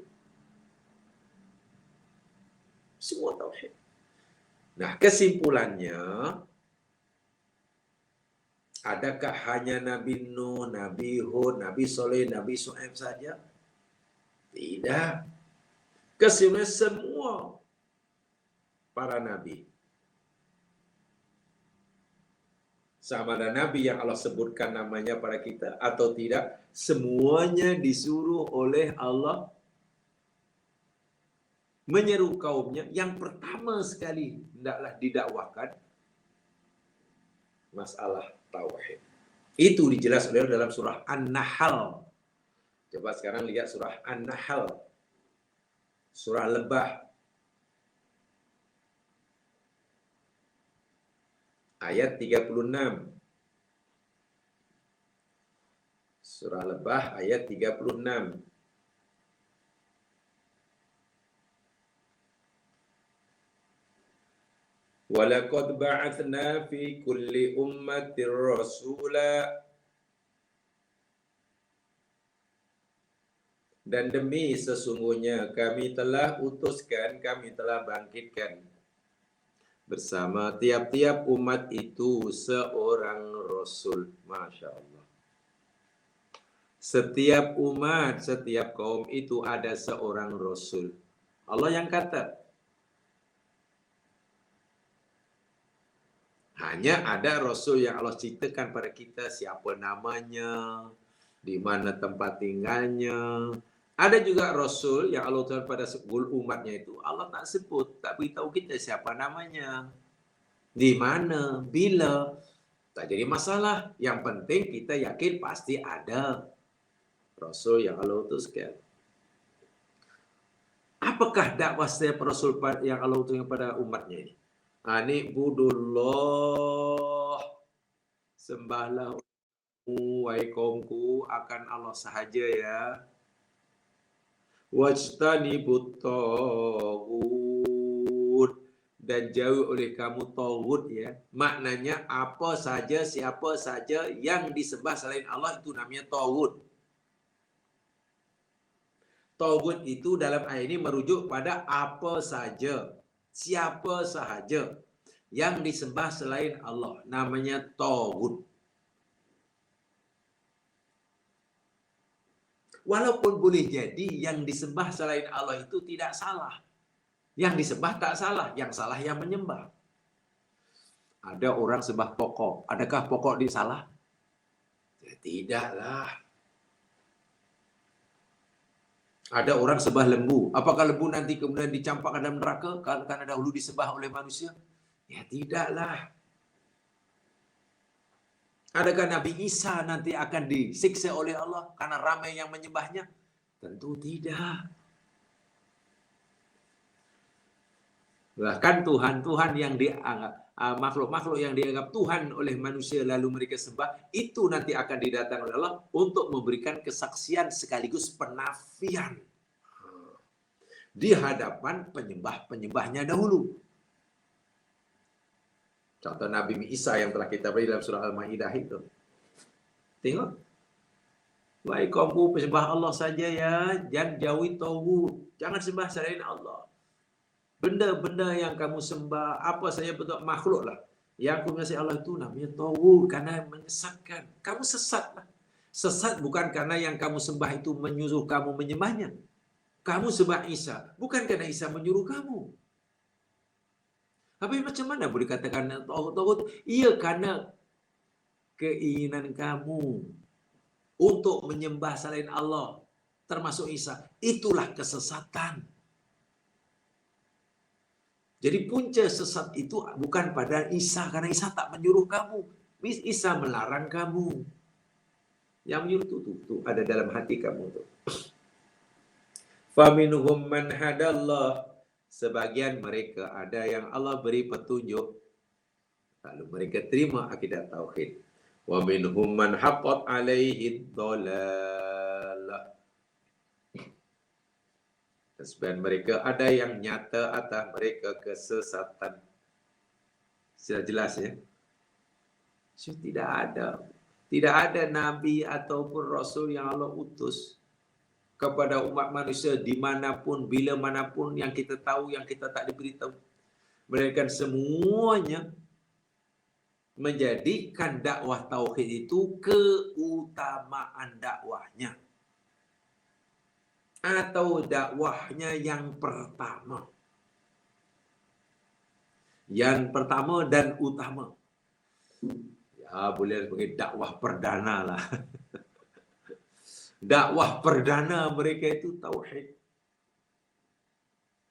Semua tauhid. Nah, kesimpulannya, adakah hanya Nabi Nuh, Nabi Hud, Nabi Soleh, Nabi Shu'aib saja? Tidak. Kesimpulannya semua para nabi. Sama ada nabi yang Allah sebutkan namanya pada kita atau tidak, semuanya disuruh oleh Allah menyeru kaumnya. Yang pertama sekali hendaklah didakwakan masalah tauhid. Itu dijelaskan dalam surah An-Nahl. Coba sekarang lihat surah An-Nahl. Surah Lebah. Ayat 36. Surah Lebah ayat 36. Walaqad ba'atsna fi kulli ummatin rasula. Dan demi sesungguhnya kami telah utuskan, kami telah bangkitkan bersama tiap-tiap umat itu seorang rasul. Masya Allah. Setiap umat, setiap kaum itu ada seorang rasul. Allah yang kata. Hanya ada rasul yang Allah ceritakan pada kita siapa namanya, di mana tempat tinggalnya. Ada juga rasul yang Allah utuskan pada sepuluh umatnya itu Allah tak sebut, tak beritahu kita siapa namanya, di mana, bila. Tak jadi masalah. Yang penting kita yakin pasti ada rasul yang Allah utuskan. Apakah dakwah setiap rasul yang Allah utuskan pada umatnya ini? Ani budullah, sembahlah wahai kaumku akan Allah sahaja ya. Wajtanibut taghut, dan jauh oleh kamu taghut ya. Maknanya apa saja, siapa saja yang disembah selain Allah itu namanya taghut. Taghut itu dalam ayat ini merujuk pada apa saja, siapa sahaja yang disembah selain Allah namanya taghut. Walaupun boleh jadi yang disembah selain Allah itu tidak salah. Yang disembah tak salah, yang salah yang menyembah. Ada orang sembah pokok, adakah pokok disalah? Ya, tidaklah. Ada orang sembah lembu, apakah lembu nanti kemudian dicampakkan dalam neraka karena dahulu disembah oleh manusia? Ya tidaklah. Adakah Nabi Isa nanti akan disiksa oleh Allah karena ramai yang menyembahnya? Tentu tidak. Bahkan Tuhan yang dianggap makhluk-makhluk yang dianggap Tuhan oleh manusia lalu mereka sembah, itu nanti akan didatangkan oleh Allah untuk memberikan kesaksian sekaligus penafian di hadapan penyembah-penyembahnya dahulu. Contoh Nabi Isa yang telah kita beri dalam surah Al-Maidah itu. Tengok. Wahai kaumku, penyembah Allah saja ya, jangan jauhi taghut. Jangan sembah selain Allah. Benda-benda yang kamu sembah, apa saja bentuk makhluk lah, yang aku mengasih Allah itu namanya taghut, karena menyesatkan. Kamu sesat lah. Sesat bukan karena yang kamu sembah itu menyuruh kamu menyembahnya. Kamu sembah Isa, bukan karena Isa menyuruh kamu. Tapi macam mana boleh katakan taghut? Iya, karena keinginan kamu untuk menyembah selain Allah, termasuk Isa, itulah kesesatan. Jadi punca sesat itu bukan pada Isa, karena Isa tak menyuruh kamu. Isa melarang kamu. Yang menyuruh itu ada dalam hati kamu tuh. Faminhum man hadallah, sebagian mereka ada yang Allah beri petunjuk, lalu mereka terima akidah tauhid. Wa minhum man haqqat alaihi dhalalah, sebagian mereka ada yang nyata atas mereka kesesatan. Sudah jelas ya? So, tidak ada nabi ataupun rasul yang Allah utus kepada umat manusia dimanapun, bila manapun, yang kita tahu, yang kita tak diberitahu. Mereka semuanya menjadikan dakwah tauhid itu keutamaan dakwahnya, atau dakwahnya yang pertama. Yang pertama dan utama. Ya, boleh sebagai dakwah perdana lah. Dakwah perdana mereka itu tauhid.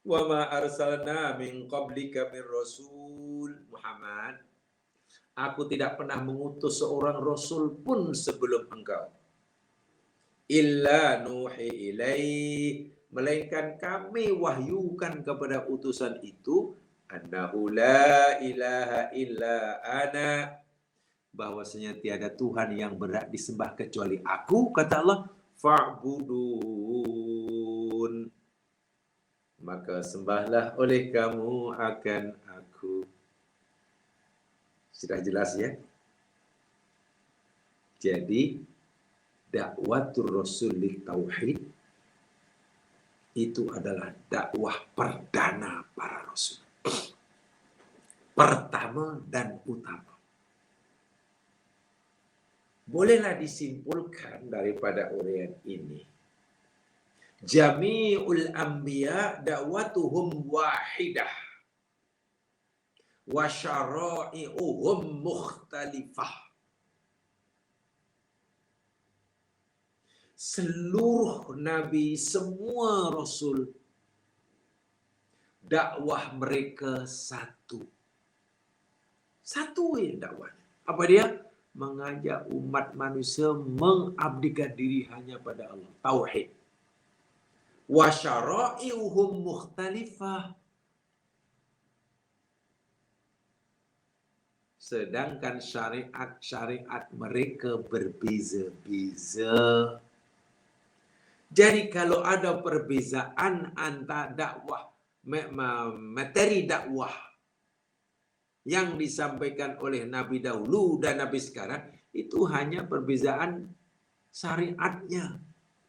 Wa ma arsalna min qablika min rasul Muhammad. Aku tidak pernah mengutus seorang rasul pun sebelum engkau. Illa nuhi ilaih, melainkan kami wahyukan kepada utusan itu, annahu la ilaha illa ana, bahwasanya tiada Tuhan yang berhak disembah kecuali aku, kata Allah, fa'budun, maka sembahlah oleh kamu akan aku. Sudah jelas ya? Jadi dakwatul Rasul li tauhid itu adalah dakwah perdana para rasul. Pertama dan utama. Bolehlah disimpulkan daripada uraian ini. Jami'ul anbiya da'watuhum wahidah. Wa syara'i'uhum mukhtalifah. Seluruh nabi, semua rasul, dakwah mereka satu. Satu ya dakwahnya. Apa dia? Mengajak umat manusia mengabdikan diri hanya pada Allah. Tauhid. Wa syara'i'uhum mukhtalifah. Sedangkan syariat-syariat mereka berbeza-beza. Jadi kalau ada perbezaan antara dakwah, materi dakwah yang disampaikan oleh Nabi dahulu dan Nabi sekarang, itu hanya perbezaan syariatnya,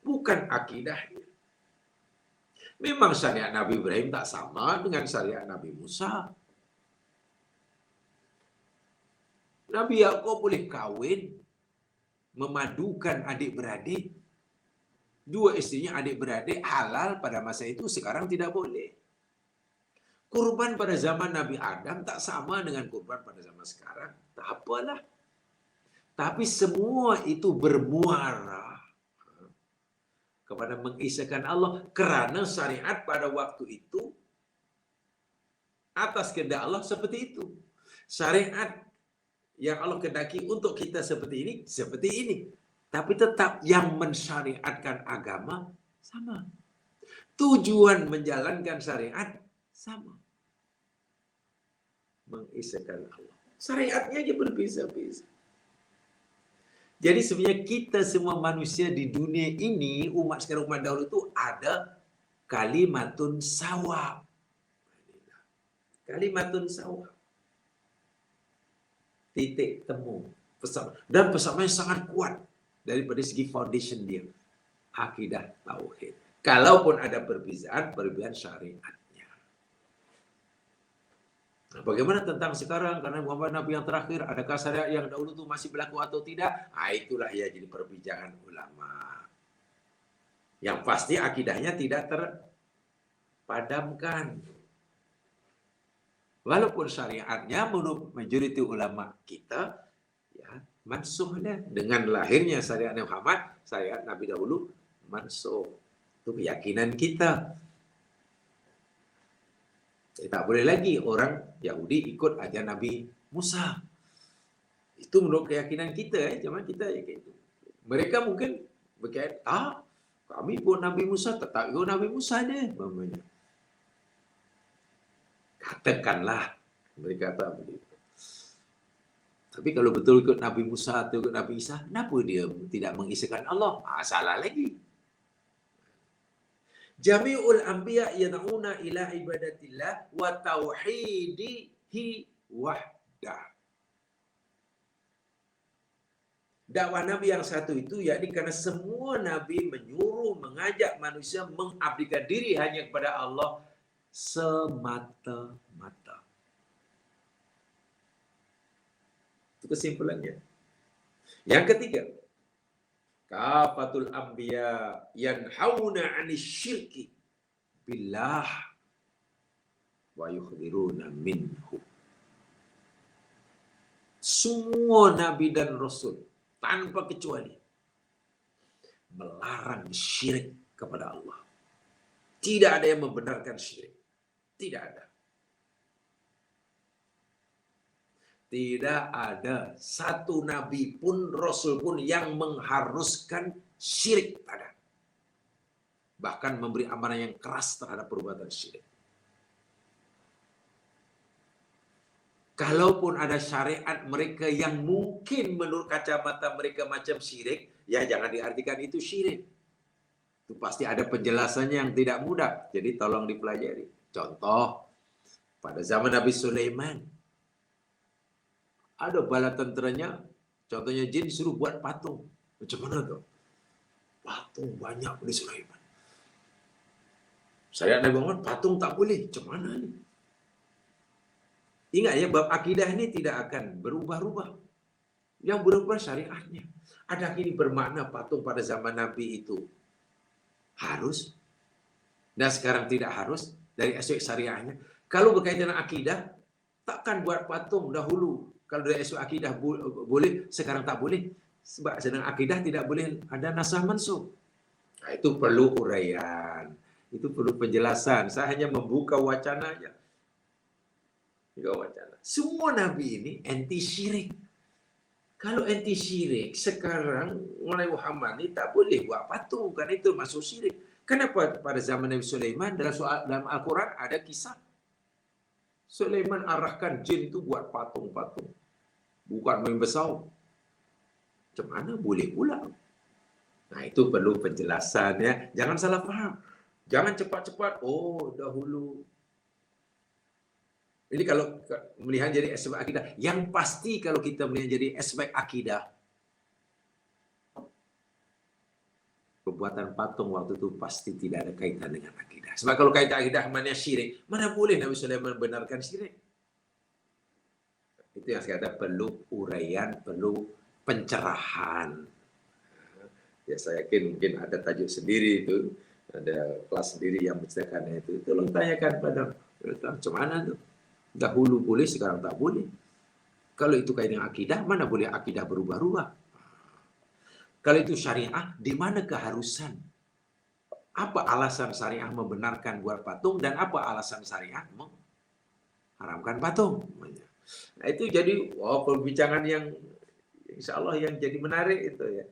bukan akidahnya. Memang syariat Nabi Ibrahim tak sama dengan syariat Nabi Musa. Nabi Yakub boleh kahwin, memadukan adik-beradik. Dua istrinya adik-beradik halal pada masa itu, sekarang tidak boleh. Kurban pada zaman Nabi Adam tak sama dengan kurban pada zaman sekarang. Tak apalah. Tapi semua itu bermuara kepada mengisahkan Allah, kerana syariat pada waktu itu atas kehendak Allah seperti itu. Syariat yang Allah kehendaki untuk kita seperti ini. Tapi tetap yang mensyariatkan agama sama. Tujuan menjalankan syariat sama. Mengisahkan Allah. Syariatnya aja berbeza-beza. Jadi sebenarnya kita semua manusia di dunia ini, umat sekarang, umat dahulu itu ada kalimatun sawab. Kalimatun sawab. Titik temu. Dan persamaan sangat kuat daripada segi foundation dia. Akidah tauhid. Kalaupun ada perbedaan syariatnya. Nah, bagaimana tentang sekarang? Karena Muhammad Nabi yang terakhir, adakah syariat yang dahulu itu masih berlaku atau tidak? Itulah ya jadi perbincangan ulama. Yang pasti akidahnya tidak terpadamkan. Walaupun syariatnya menurut majoriti ulama kita, ya mansuh dah. Dengan lahirnya syariat Muhammad, syariat Nabi dahulu mansuh. Itu keyakinan kita. Tak boleh lagi orang Yahudi ikut ajaran Nabi Musa. Itu menurut keyakinan kita. Cuma kita ya kayak itu. Mereka mungkin berkata, kami ikut Nabi Musa, tetap ikut Nabi Musa deh. Katakanlah mereka kata begitu. Tapi kalau betul ikut Nabi Musa atau ikut Nabi Isa, kenapa dia tidak mengisahkan Allah? Salah lagi. Jami'ul anbiya yad'una ila ibadatillah wa tauhidihi wahdah. Dakwah Nabi yang satu itu, yakni karena semua Nabi menyuruh, mengajak manusia mengabdikan diri hanya kepada Allah semata-mata. Itu kesimpulannya. Yang ketiga, kafatul anbiya yanhauna 'anil syirki billah wa yukhbiruna minhu. Semua nabi dan rasul tanpa kecuali melarang syirik kepada Allah. Tidak ada yang membenarkan syirik. Tidak ada. Tidak ada satu nabi pun, rasul pun yang mengharuskan syirik. Ada. Bahkan memberi amanah yang keras terhadap perbuatan syirik. Kalaupun ada syariat mereka yang mungkin menurut kacamata mereka macam syirik, ya jangan diartikan itu syirik. Itu pasti ada penjelasannya yang tidak mudah. Jadi tolong dipelajari. Contoh, pada zaman Nabi Sulaiman, Ada bala tenteranya, contohnya jin suruh buat patung. Macam mana tu? Patung banyak di Sulaiman. Saya Nabi Muhammad, patung tak boleh. Macam mana ni? Ingat ya, bab akidah ni tidak akan berubah-ubah. Yang berubah syariatnya. Adakah ini bermakna patung pada zaman Nabi itu harus dan sekarang tidak harus dari aspek syariahnya? Kalau berkaitan dengan akidah, takkan buat patung dahulu. Kalau dari aspek akidah boleh, sekarang tak boleh. Sebab sedang akidah tidak boleh ada nasah mansukh. Nah, itu perlu uraian. Itu perlu penjelasan. Saya hanya membuka wacana aja. Semua Nabi ini anti syirik. Kalau anti syirik, sekarang mulai Muhammad ni tak boleh buat patung. Kerana itu masuk syirik. Kenapa pada zaman Nabi Sulaiman dalam Al-Quran ada kisah Sulaiman arahkan jin itu buat patung-patung. Bukan main besar. Macam mana boleh pula? Nah, itu perlu penjelasan ya. Jangan salah faham. Jangan cepat-cepat. Oh, dahulu. Ini kalau melihat jadi aspek akidah. Yang pasti kalau kita melihat jadi aspek akidah, perbuatan patung waktu itu pasti tidak ada kaitan dengan akidah. Sebab kalau kaitan akidah mana syirik, mana boleh Nabi Sulaiman membenarkan syirik. Itu yang saya kata perlu uraian, perlu pencerahan. Ya, saya yakin mungkin ada tajuk sendiri itu, ada kelas sendiri yang menceritakan itu. Tolong tanyakan pada macam mana tu. Dahulu boleh, sekarang tak boleh. Kalau itu kaitan dengan akidah, mana boleh akidah berubah-ubah? Kalau itu syariah, di mana keharusan? Apa alasan syariah membenarkan buat patung dan apa alasan syariah mengharamkan patung? Nah, itu jadi perbincangan yang insya-Allah yang jadi menarik itu ya.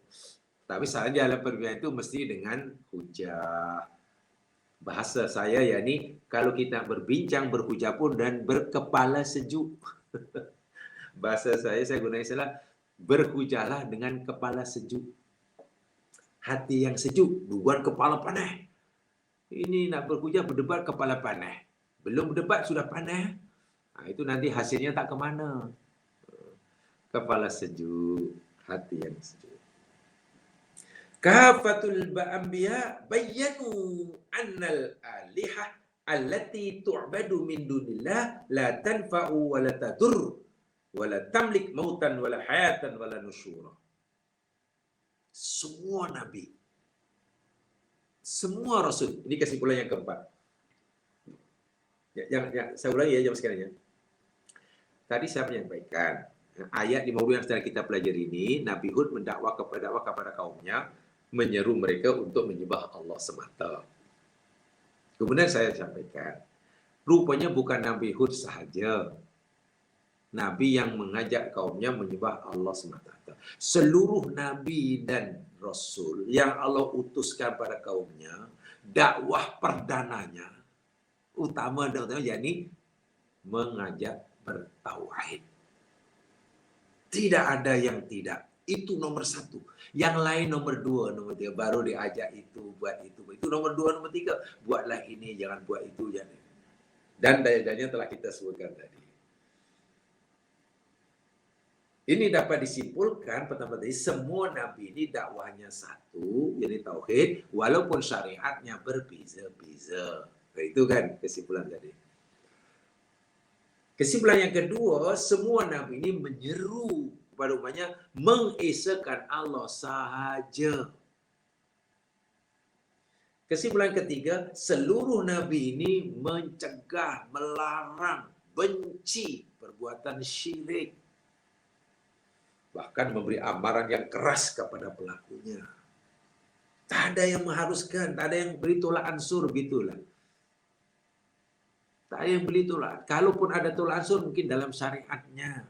Tapi saja dalam perbincangan itu mesti dengan hujah. Bahasa saya yakni kalau kita berbincang berhujah pun dan berkepala sejuk. Bahasa saya guna istilah berhujahlah dengan kepala sejuk. Hati yang sejuk, bukan kepala panas. Ini nak berhujah berdebat kepala panas. Belum berdebat sudah panas. Nah, itu nanti hasilnya tak ke mana. Kepala sejuk, hati yang sejuk. Kafatul anbiya bayyanu annal alihah allati tu'badu min dunillah la tanfa'u wa la tadur wa la tamlik mautan wa la hayatan wa la nusyura. Semua nabi, semua rasul. Ini kesimpulan yang keempat. Saya ulangi ya jam sekalian ya. Tadi saya menyampaikan ayat 50 yang sedang kita pelajari ini, Nabi Hud mendakwah kepada kaumnya, menyeru mereka untuk menyembah Allah semata. Kemudian saya sampaikan, rupanya bukan Nabi Hud sahaja Nabi yang mengajak kaumnya menyembah Allah semata. Seluruh Nabi dan Rasul yang Allah utuskan pada kaumnya, dakwah perdananya, utama yakni mengajak bertauhid. Tidak ada yang tidak. Itu nomor satu. Yang lain nomor dua, nomor tiga. Baru diajak itu, buat itu. Itu nomor dua, nomor tiga. Buatlah ini, jangan buat itu. Jangan. Dan daya-dayanya telah kita sebutkan tadi. Ini dapat disimpulkan pertama tadi, semua Nabi ini dakwahnya satu, yakni tauhid, walaupun syariatnya berbeza-beza. Itu kan kesimpulan tadi. Kesimpulan yang kedua, semua Nabi ini menyeru kepada umatnya mengesakan Allah sahaja. Kesimpulan ketiga, seluruh Nabi ini mencegah, melarang, benci perbuatan syirik. Bahkan memberi amaran yang keras kepada pelakunya. Tak ada yang mengharuskan, tak ada yang beri tolak ansur, begitulah. Tak ada yang beli tolak. Kalaupun ada tolak ansur mungkin dalam syariatnya.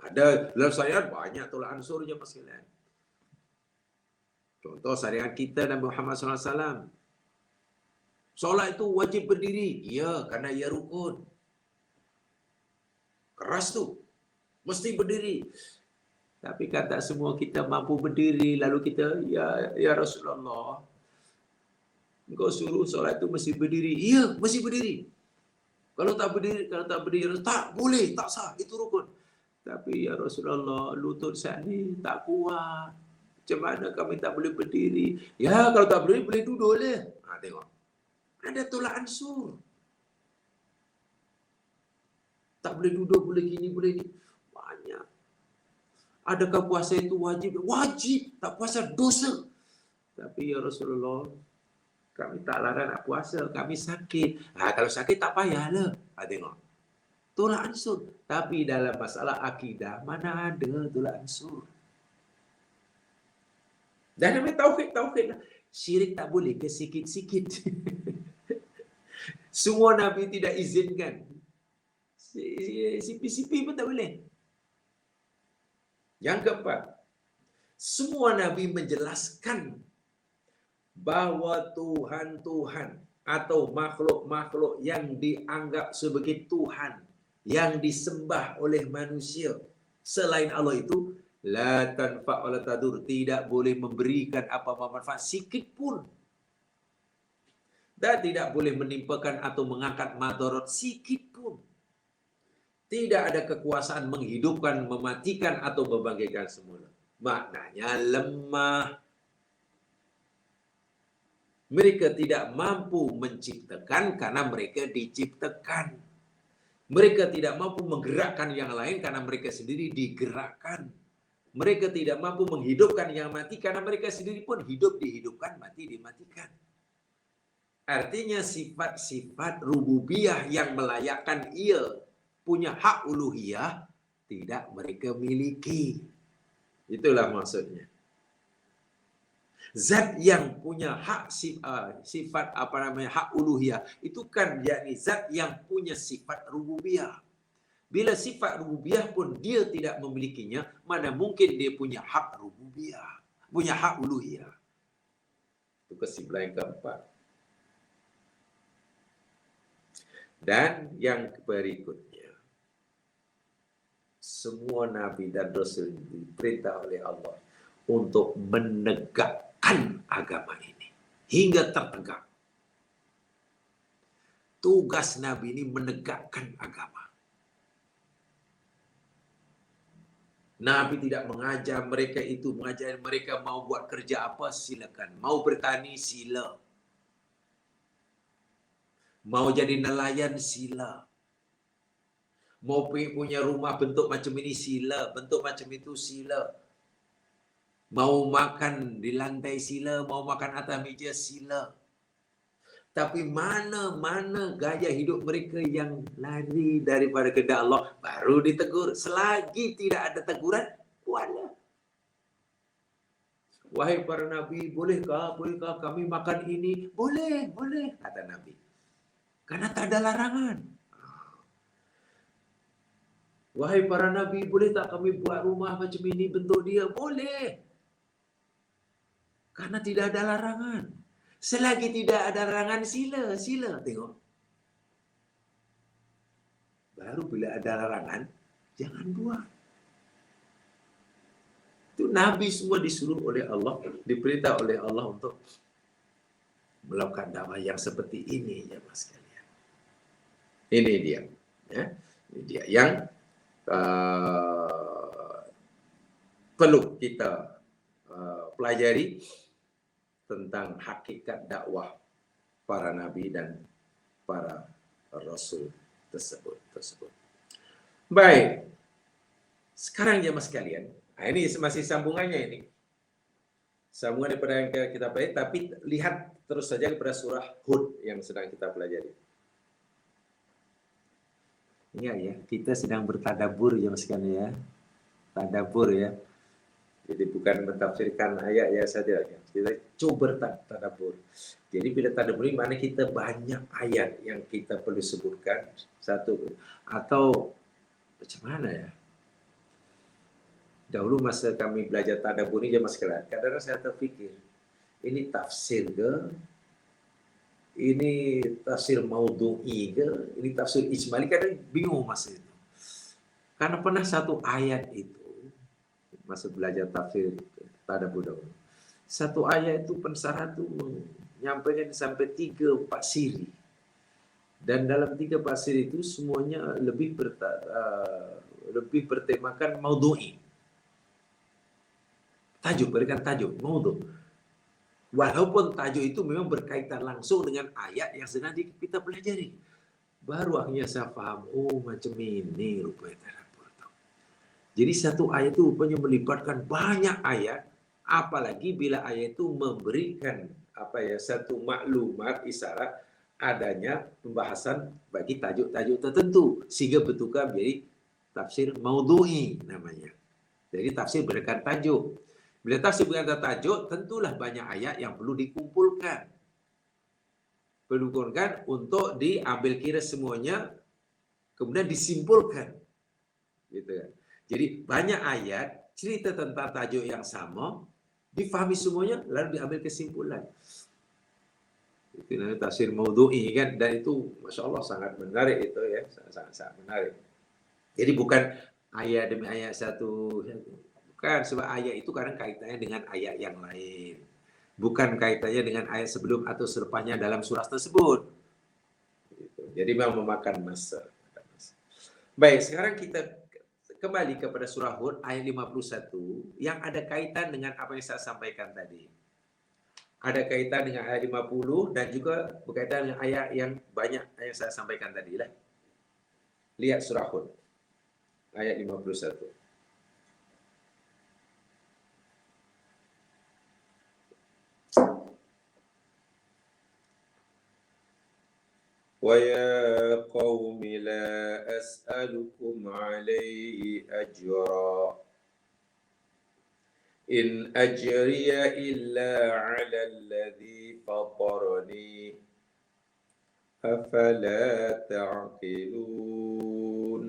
Ada dalam syariat banyak tolak ansurnya Mas sekalian. Contoh syariat kita Nabi Muhammad SAW. Solat itu wajib berdiri. Ya, kerana ia rukun. Keras tu. Mesti berdiri. Tapi kata semua kita mampu berdiri. Lalu kita, ya Rasulullah. Engkau suruh solat itu mesti berdiri. Ya, mesti berdiri. Kalau tak berdiri, tak boleh, tak sah. Itu rukun. Tapi ya Rasulullah, lutut saya ni tak kuat. Macam mana kami tak boleh berdiri? Ya, kalau tak boleh duduk lah. Tengok. Ada tolak ansur. Tak boleh duduk, boleh gini, boleh ni. Banyak. Adakah puasa itu wajib? Wajib. Tak puasa dosa. Tapi ya Rasulullah, kami tak larang nak puasa. Kami sakit. Kalau sakit tak payahlah. Tengok. Tolak ansur. Tapi dalam masalah akidah, mana ada tolak ansur? Dan namanya tauhid lah. Syirik tak boleh ke sikit-sikit. Semua Nabi tidak izinkan. Sipi-sipi pun tak boleh. Yang keempat, semua Nabi menjelaskan bahawa Tuhan-Tuhan atau makhluk-makhluk yang dianggap sebagai Tuhan, yang disembah oleh manusia selain Allah itu, la tanfa' wa la tadur, tidak boleh memberikan apa-apa manfaat sikit pun. Dan tidak boleh menimpakan atau mengangkat madarat sikit pun. Tidak ada kekuasaan menghidupkan, mematikan atau membangkitkan semula. Maknanya lemah. Mereka tidak mampu menciptakan karena mereka diciptakan. Mereka tidak mampu menggerakkan yang lain karena mereka sendiri digerakkan. Mereka tidak mampu menghidupkan yang mati karena mereka sendiri pun hidup dihidupkan, mati dimatikan. Artinya sifat-sifat rububiyah yang melayakkan ia punya hak uluhiyah tidak mereka miliki. Itulah maksudnya. Zat yang punya hak sifat hak uluhiyah itu kan yakni zat yang punya sifat rububiyah. Bila sifat rububiyah pun dia tidak memilikinya, mana mungkin dia punya hak rububiyah, punya hak uluhiyah. Itu kesimpulan yang keempat. Dan yang berikutnya, semua Nabi dan Rasul diperintah oleh Allah untuk menegakkan agama ini hingga tertegak. Tugas Nabi ini menegakkan agama. Nabi tidak mengajar mereka itu, mengajar mereka mau buat kerja apa silakan, mau bertani sila, mau jadi nelayan sila, mau punya rumah bentuk macam ini sila, bentuk macam itu sila, mau makan di lantai sila, mau makan atas meja sila. Tapi mana gaya hidup mereka yang lari daripada kehendak Allah, baru ditegur. Selagi tidak ada teguran, buatlah. Wahai para Nabi, bolehkah kami makan ini? Boleh, kata Nabi. Karena tak ada larangan. Wahai para Nabi, boleh tak kami buat rumah macam ini bentuk dia? Boleh. Karena tidak ada larangan. Selagi tidak ada larangan, sila. Tengok. Baru bila ada larangan, jangan buat. Itu Nabi semua disuruh oleh Allah, diperintah oleh Allah untuk melakukan dakwah yang seperti ini, ya mas sekalian. Ini dia. Ya. Ini dia yang perlu kita pelajari tentang hakikat dakwah para nabi dan para rasul tersebut. Baik. Sekarang jemaah sekalian, ini masih sambungannya ini. Sambungan daripada yang kita pelajari, tapi lihat terus saja kepada surah Hud yang sedang kita pelajari. Ingat ya, kita sedang bertadabur jemaah sekalian ya. Tadabur ya. Jadi bukan mentafsirkan ayat ya saja. Kita coba tadabur. Jadi bila tadabur ini mana kita banyak ayat yang kita perlu sebutkan satu atau macam mana ya? Dahulu masa kami belajar tadabur ini jemaah sekalian, kadang-kadang saya terfikir ini tafsir ke? Ini tafsir maudhu'i ke? Ini tafsir ijmali, kadang bingung masa itu. Karena pernah satu ayat itu masa belajar tafsir tadabbur dahulu. Satu ayat itu pensarah itu menyampaikan sampai 3-4 siri. Dan dalam 3-4 siri itu semuanya lebih lebih bertemakan maudhu'i. Tajuk, berikan tajuk, maudhu'. Walaupun tajuk itu memang berkaitan langsung dengan ayat yang sedang kita pelajari. Baru akhirnya saya paham, oh macam ini rupanya tadabbur. Jadi satu ayat itu rupanya melibatkan banyak ayat, apalagi bila ayat itu memberikan satu maklumat isyarat adanya pembahasan bagi tajuk-tajuk tertentu, sehingga bertukar menjadi tafsir maudhu'i namanya. Jadi tafsir berdasarkan tajuk. Bila tafsir berdasarkan tajuk, tentulah banyak ayat yang perlu dikumpulkan. Untuk diambil kira semuanya, kemudian disimpulkan. Gitu kan. Jadi banyak ayat cerita tentang tajuk yang sama, difahami semuanya, lalu diambil kesimpulan. Itu namanya tafsir maudhu'i kan, dan itu Masya Allah sangat menarik itu ya, sangat menarik. Jadi bukan ayat demi ayat satu, bukan, sebab ayat itu kadang kaitannya dengan ayat yang lain, bukan kaitannya dengan ayat sebelum atau selepasnya dalam surah tersebut. Jadi memang memakan masa. Baik, sekarang kita kembali kepada surah Hud ayat 51 yang ada kaitan dengan apa yang saya sampaikan tadi. Ada kaitan dengan ayat 50 dan juga berkaitan dengan ayat yang banyak yang saya sampaikan tadi lah. Lihat surah Hud ayat 51. وَيَا قَوْمِ لَا أَسْأَلُكُمْ عَلَيْهِ أَجْرًا إِنْ أَجْرِيَ إِلَّا عَلَى الَّذِي فَطَرَنِي أَفَلَا تَعْقِلُونَ.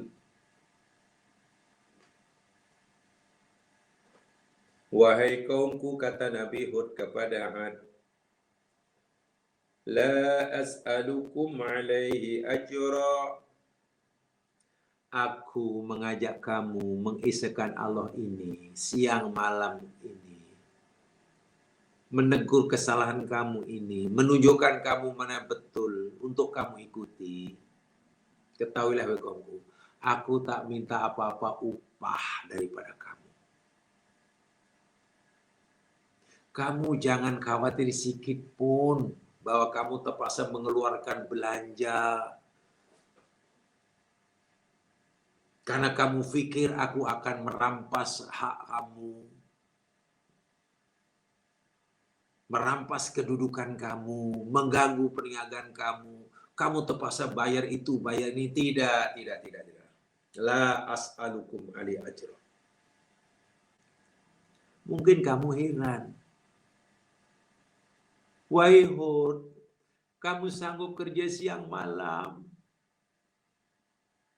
Wahai kaumku, kata Nabi Hud kepada Ad, La as'alukum alaihi ajra. Aku mengajak kamu mengisahkan Allah ini siang malam ini, menegur kesalahan kamu ini, menunjukkan kamu mana betul untuk kamu ikuti. Ketahuilah wahai kaumku, aku tak minta apa-apa upah daripada kamu. Kamu jangan khawatir sikit pun bahwa kamu terpaksa mengeluarkan belanja karena kamu fikir aku akan merampas hak kamu, merampas kedudukan kamu, mengganggu perniagaan kamu. Kamu terpaksa bayar itu, bayar ini. Tidak. La as'alukum alaihi ajra. Mungkin kamu heran. Wahai Hud, kamu sanggup kerja siang malam,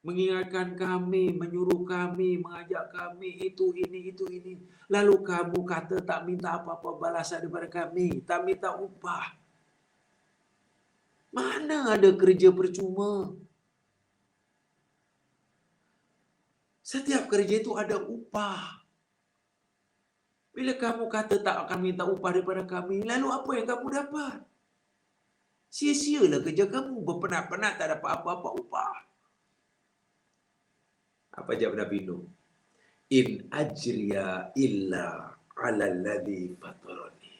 mengingatkan kami, menyuruh kami, mengajak kami, itu ini. Lalu kamu kata tak minta apa-apa balasan daripada kami, tak minta upah. Mana ada kerja percuma? Setiap kerja itu ada upah. Bila kamu kata tak akan minta upah daripada kami, lalu apa yang kamu dapat? Sia-sialah kerja kamu, berpenat-penat tak dapat apa-apa upah. Apa jawab Nabi Nuh? In ajriya illa ala alladhi fatarani.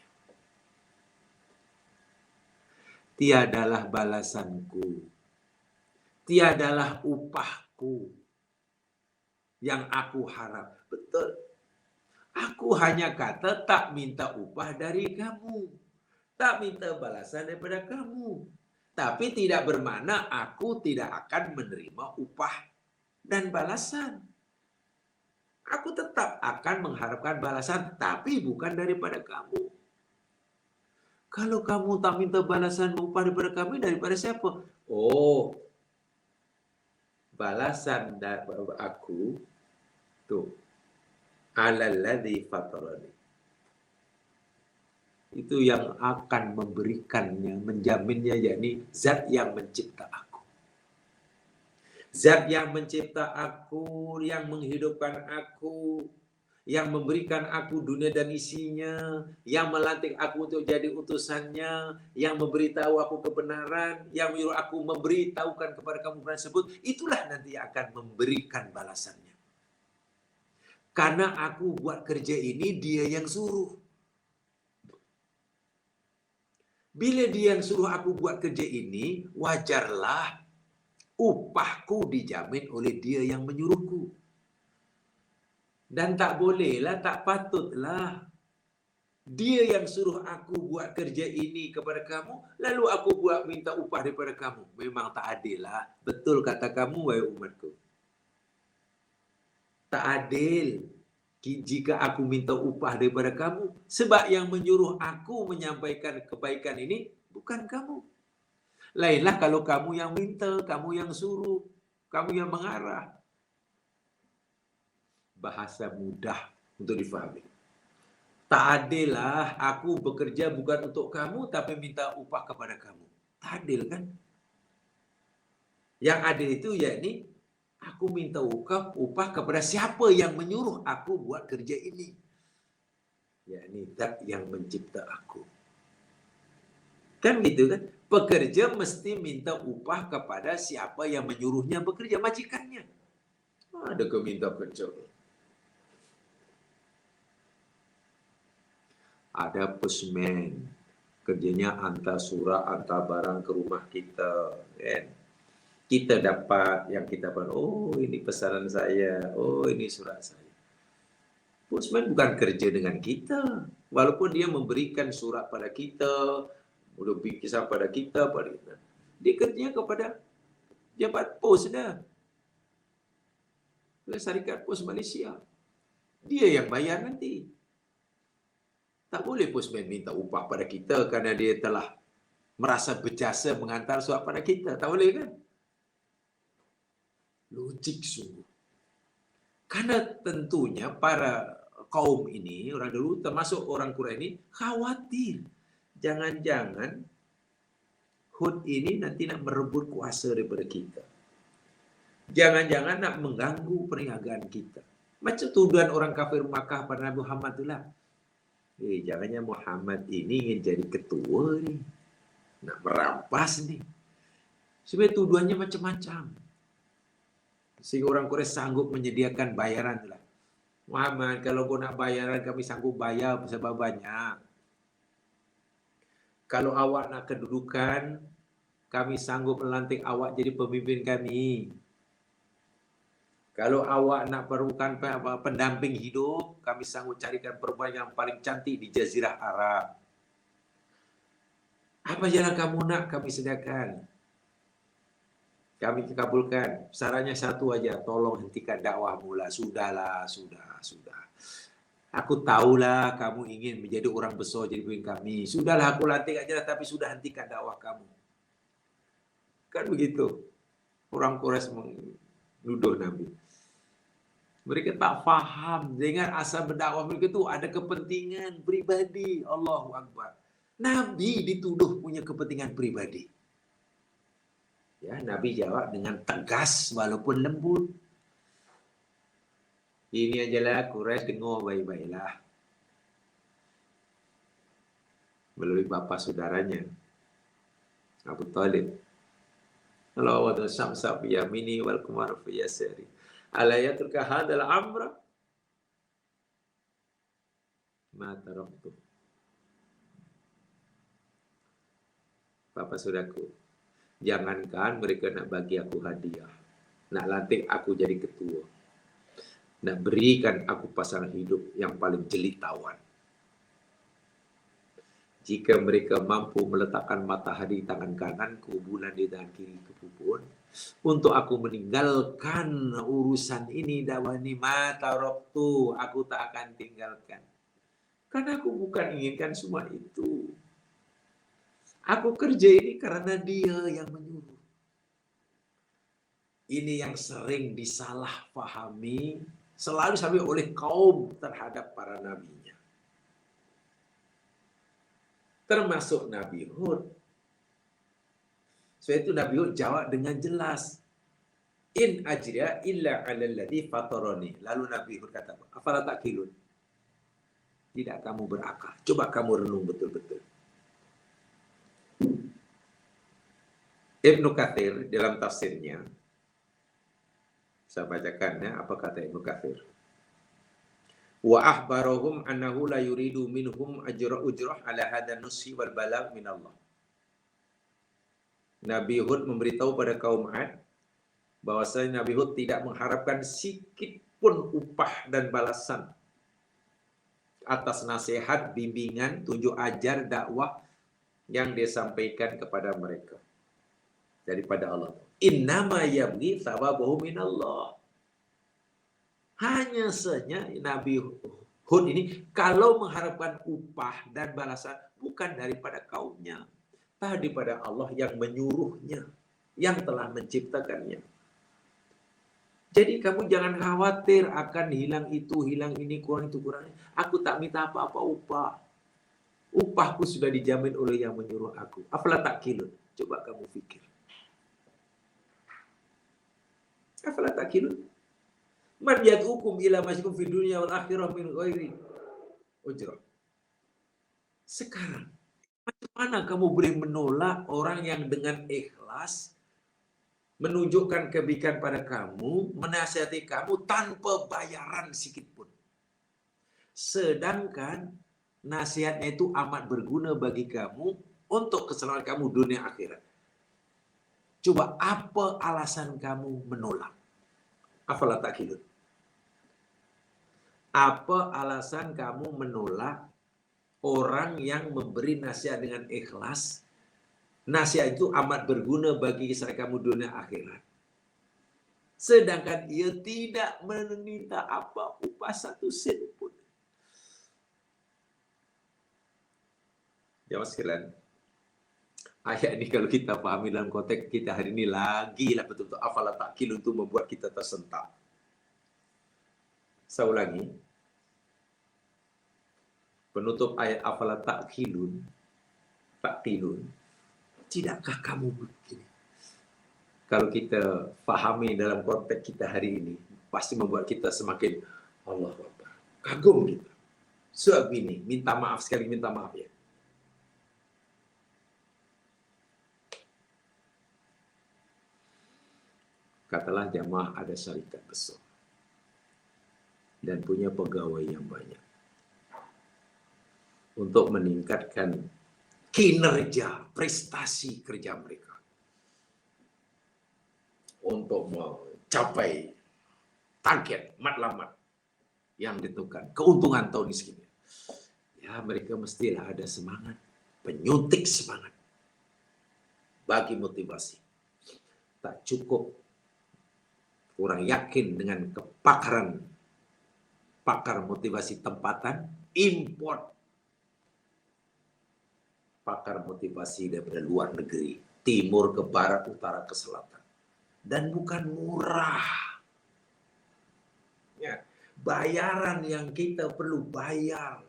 Tiadalah balasanku, tiadalah upahku yang aku harap. Betul. Aku hanya kata tak minta upah dari kamu, tak minta balasan daripada kamu. Tapi tidak bermakna aku tidak akan menerima upah dan balasan. Aku tetap akan mengharapkan balasan, tapi bukan daripada kamu. Kalau kamu tak minta balasan upah daripada kami, daripada siapa? Oh, balasan dari aku tuh alalladzi fatarani. Itu yang akan memberikannya, menjaminnya, yakni zat yang mencipta aku. Zat yang mencipta aku, yang menghidupkan aku, yang memberikan aku dunia dan isinya, yang melantik aku untuk jadi utusannya, yang memberitahu aku kebenaran, yang menyuruh aku memberitahukan kepada kamu tersebut, itulah nanti akan memberikan balasannya. Karena aku buat kerja ini, dia yang suruh. Bila dia yang suruh aku buat kerja ini, wajarlah upahku dijamin oleh dia yang menyuruhku. Dan tak bolehlah, tak patutlah dia yang suruh aku buat kerja ini kepada kamu, lalu aku buat minta upah daripada kamu. Memang tak adil lah. Betul kata kamu, wahai umatku. Tak adil jika aku minta upah daripada kamu. Sebab yang menyuruh aku menyampaikan kebaikan ini bukan kamu. Lainlah kalau kamu yang minta, kamu yang suruh, kamu yang mengarah. Bahasa mudah untuk difahami. Tak adil lah aku bekerja bukan untuk kamu tapi minta upah kepada kamu. Tak adil kan? Yang adil itu yakni aku minta upah kepada siapa yang menyuruh aku buat kerja ini. Yakni zat yang mencipta aku. Kan gitu kan? Pekerja mesti minta upah kepada siapa yang menyuruhnya bekerja, majikannya. Ada ke minta kerja? Ada postman, kerjanya hantar surat, hantar barang ke rumah kita, kan? Kita dapat yang kita pernah, oh ini pesanan saya, oh ini surat saya. Postman bukan kerja dengan kita, walaupun dia memberikan surat pada kita, lebih kisah pada kita, dia kerja kepada jabat pos dah, Syarikat Pos Malaysia. Dia yang bayar nanti. Tak boleh postman minta upah pada kita kerana dia telah merasa berjasa menghantar surat pada kita. Tak boleh kan? Logik sungguh. Karena tentunya para kaum ini, orang dulu termasuk orang Quraisy ini, khawatir. Jangan-jangan Hud ini nanti nak merebut kuasa daripada kita. Jangan-jangan nak mengganggu perniagaan kita. Macam tuduhan orang kafir Makkah pada Nabi Muhammad itulah. Jangannya Muhammad ini ingin jadi ketua ni. Nak merampas ni. Sebenarnya tuduhannya macam-macam. Sehingga orang Quraisy sanggup menyediakan bayaran tu lah. Muhammad, kalau kau nak bayaran, kami sanggup bayar sebab banyak. Kalau awak nak kedudukan, kami sanggup melantik awak jadi pemimpin kami. Kalau awak nak perlukan pendamping hidup, kami sanggup carikan perempuan yang paling cantik di Jazirah Arab. Apa jalan kamu nak, kami sediakan. Kami kabulkan. Syaratnya satu aja, tolong hentikan dakwah mula. Sudahlah, sudah. Aku tahulah kamu ingin menjadi orang besar jadi pemimpin kami. Sudahlah, aku lantik aja lah, tapi sudah hentikan dakwah kamu. Kan begitu. Orang Quraisy menuduh Nabi. Mereka tak faham dengan asal berdakwah mereka itu ada kepentingan pribadi. Allahu Akbar. Nabi dituduh punya kepentingan pribadi. Ya, Nabi jawab dengan tegas walaupun lembut. Ini ajalah Quraisy dengar baik-baiklah. Melalui bapa saudaranya Abu Talib. Allah wa syamsa fi yamini wal qamara fi yasari. Ala yatruka hadzal amra ma taraktu. Bapak saudaraku, jangankan mereka nak bagi aku hadiah, nak lantik aku jadi ketua, nak berikan aku pasangan hidup yang paling jelitawan. Jika mereka mampu meletakkan matahari di tangan kananku, bulan di tangan kiriku pun, untuk aku meninggalkan urusan ini, dakwah ini, mata roktu, aku tak akan tinggalkan. Karena aku bukan inginkan semua itu. Aku kerja ini karena dia yang menyuruh. Ini yang sering disalahfahami, selalu sampai oleh kaum terhadap para nabinya. Termasuk Nabi Hud. Sebab itu Nabi Hud jawab dengan jelas. In ajriya illa 'alal ladzi fatarani. Lalu Nabi Hud kata, afala taqilun? Tidak kamu berakal. Coba kamu renung betul-betul. Ibnu Katsir dalam tafsirnya, saya bacakan ya, apa kata Ibnu Katsir. Wa ahbarahum annahu la yuridu minhum ujrah ala hadha nushi wal balagh min Allah. Nabi Hud memberitahu pada kaum Ad bahwasanya Nabi Hud tidak mengharapkan sikit pun upah dan balasan atas nasihat, bimbingan, tunjuk ajar, dakwah yang dia sampaikan kepada mereka daripada Allah. Innama yabghi thawabahu minallah. Hanya saja Nabi Hud ini kalau mengharapkan upah dan balasan bukan daripada kaumnya, tapi daripada Allah yang menyuruhnya, yang telah menciptakannya. Jadi kamu jangan khawatir akan hilang itu, hilang ini, kurang itu, kurang ini. Aku tak minta apa-apa upah. Upahku sudah dijamin oleh yang menyuruh aku. Afala ta'qilun? Coba kamu fikir. Afala ta'qilun? Man yad'ukum ila masyikum fid dunya wal akhirah min ghairi ujrah. Sekarang, macam mana kamu boleh menolak orang yang dengan ikhlas menunjukkan kebaikan pada kamu, menasihati kamu tanpa bayaran sedikit pun. Sedangkan nasihatnya itu amat berguna bagi kamu untuk keselamatan kamu dunia akhirat. Coba apa alasan kamu menolak? Afala ta'qilun? Apa alasan kamu menolak orang yang memberi nasihat dengan ikhlas? Nasihat itu amat berguna bagi keselamatan kamu dunia akhirat. Sedangkan ia tidak meminta apa upah satu sen pun. Jamaah sekalian, ayat ini kalau kita pahami dalam konteks kita hari ini lagi lah betul-betul afala ta'qilun untuk membuat kita tersentak. Saya ulangi. Penutup ayat afala ta'qilun. Tidakkah kamu begini? Kalau kita fahami dalam konteks kita hari ini, pasti membuat kita semakin Allah Akbar. Kagum kita. Sebab ini, minta maaf sekali, minta maaf ya. Katalah jamaah ada syarikat besar dan punya pegawai yang banyak. Untuk meningkatkan kinerja, prestasi kerja mereka. Untuk mencapai target matlamat yang ditentukan, keuntungan tahun ini segini. Ya, mereka mestilah ada semangat, penyuntik semangat bagi motivasi. Tak cukup kurang yakin dengan pakar motivasi tempatan, import pakar motivasi daripada luar negeri, timur ke barat, utara ke selatan. Dan bukan murah. Ya, bayaran yang kita perlu bayar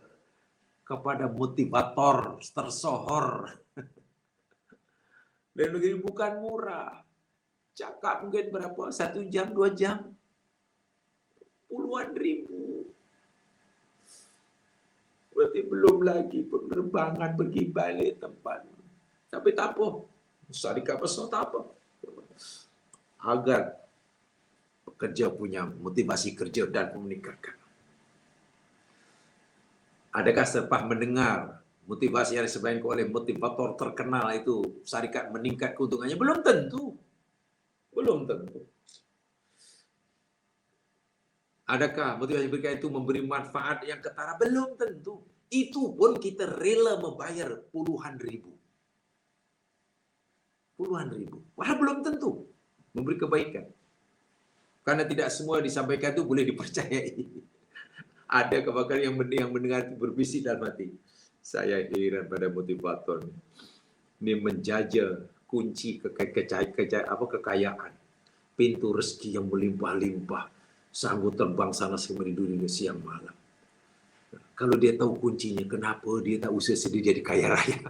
kepada motivator tersohor dari negeri bukan murah. Cakap mungkin berapa? 1 jam, 2 jam. Puluhan ribu. Berarti belum lagi penerbangan pergi balik tempat. Tapi tak apa. Syarikat besar tak apa. Agar pekerja punya motivasi kerja dan meningkatkan. Adakah selepas mendengar motivasi yang disampaikan oleh motivator terkenal itu syarikat meningkat keuntungannya? Belum tentu. Belum tentu. Adakah motivasi mereka itu memberi manfaat yang ketara? Belum tentu. Itu pun kita rela membayar puluhan ribu. Puluhan ribu. Padahal belum tentu memberi kebaikan. Karena tidak semua disampaikan itu boleh dipercayai. Ada kebakaran yang mendengar itu berbisik dalam hati. Saya heran pada motivator. Ini menjajah kunci kekayaan. Pintu rezeki yang melimpah-limpah. Sanggup terbang sana sini dunia siang malam. Kalau dia tahu kuncinya, kenapa dia tak usah sedih jadi kaya raya?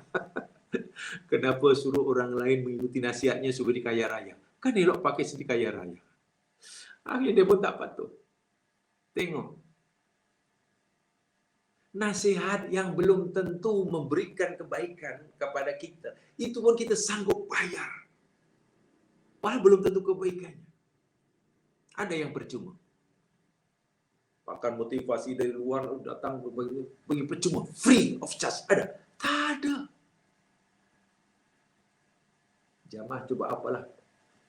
Kenapa suruh orang lain mengikuti nasihatnya supaya dia kaya raya? Kan elok pakai sedih kaya raya. Akhirnya dia pun tak patuh. Tengok. Nasihat yang belum tentu memberikan kebaikan kepada kita, itu pun kita sanggup bayar. Padahal belum tentu kebaikannya. Ada yang percuma. Pakar motivasi dari luar datang bagi percuma, free of charge. Ada? Tak ada. Jamaah coba apalah.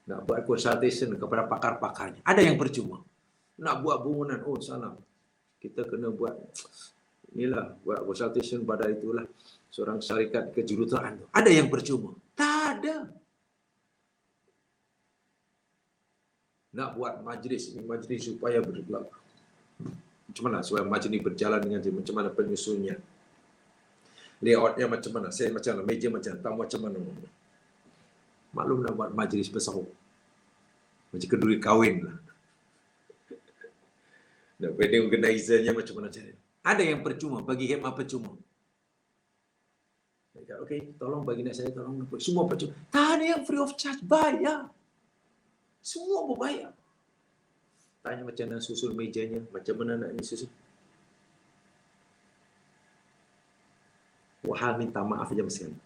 Nak buat consultation kepada pakar-pakarnya. Ada yang percuma. Nak buat bangunan, oh salah. Kita kena buat inilah, buat consultation pada itulah seorang syarikat kejuruteraan. Ada yang percuma? Tak ada. Nak buat majlis supaya berlaku. Macam mana supaya majlis berjalan dengan macam mana penyusunnya, layoutnya macam mana, saya macam mana, meja macam mana, tamu macam mana. Maklum nak buat majlis besar, macam kenduri kahwin lah. Nak wedding organizernya macam mana cara. Ada yang percuma, bagi khidmat percuma. Okey, tolong bagi nak saya, tolong semua percuma. Tak ada yang free of charge, bayar. Semua berbayar. Tanya macam mana susun mejanya, macam mana nak disusun. Wahal minta maaf saja sekali.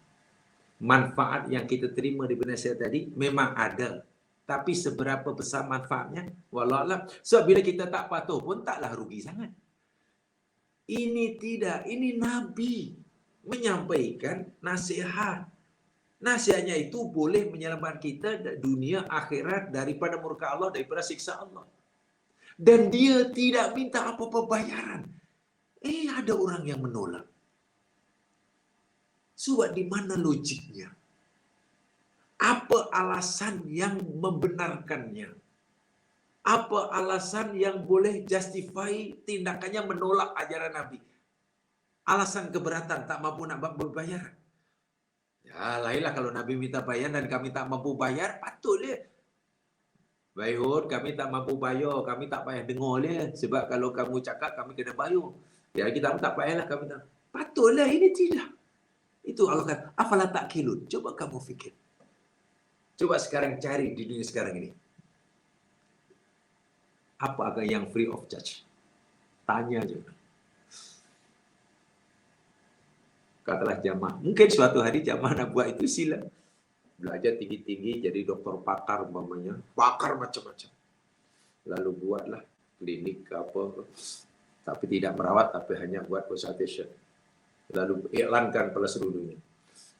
Manfaat yang kita terima di nasihat tadi memang ada. Tapi seberapa besar manfaatnya? Wallahualam. Sebab bila kita tak patuh pun taklah rugi sangat. Ini tidak, ini Nabi menyampaikan nasihat. Nasihatnya itu boleh menyelamatkan kita dunia akhirat daripada murka Allah, daripada siksa Allah. Dan dia tidak minta apa-apa bayaran. Ada orang yang menolak. Sebab di mana logiknya? Apa alasan yang membenarkannya? Apa alasan yang boleh justify tindakannya menolak ajaran Nabi? Alasan keberatan, tak mampu nak berbayar. Ya, lainlah kalau Nabi minta bayar dan kami tak mampu bayar, patut dia. Baik, kami tak mampu bayar, kami tak payah dengar dia. Sebab kalau kamu cakap, kami kena bayar. Ya, kita tak payahlah, kami tak. Patutlah, ini tidak. Itu Allah kata, afala ta'qilun. Coba kamu fikir. Coba sekarang cari di dunia sekarang ini. Apa agak yang free of charge? Tanya juga. Katalah jamaah. Mungkin suatu hari jamaah nak buat itu sila. Belajar tinggi-tinggi, jadi doktor pakar umpamanya. Pakar macam-macam. Lalu buatlah klinik apa. Tapi tidak merawat, tapi hanya buat consultation. Lalu iklankan pada seluruh dunia.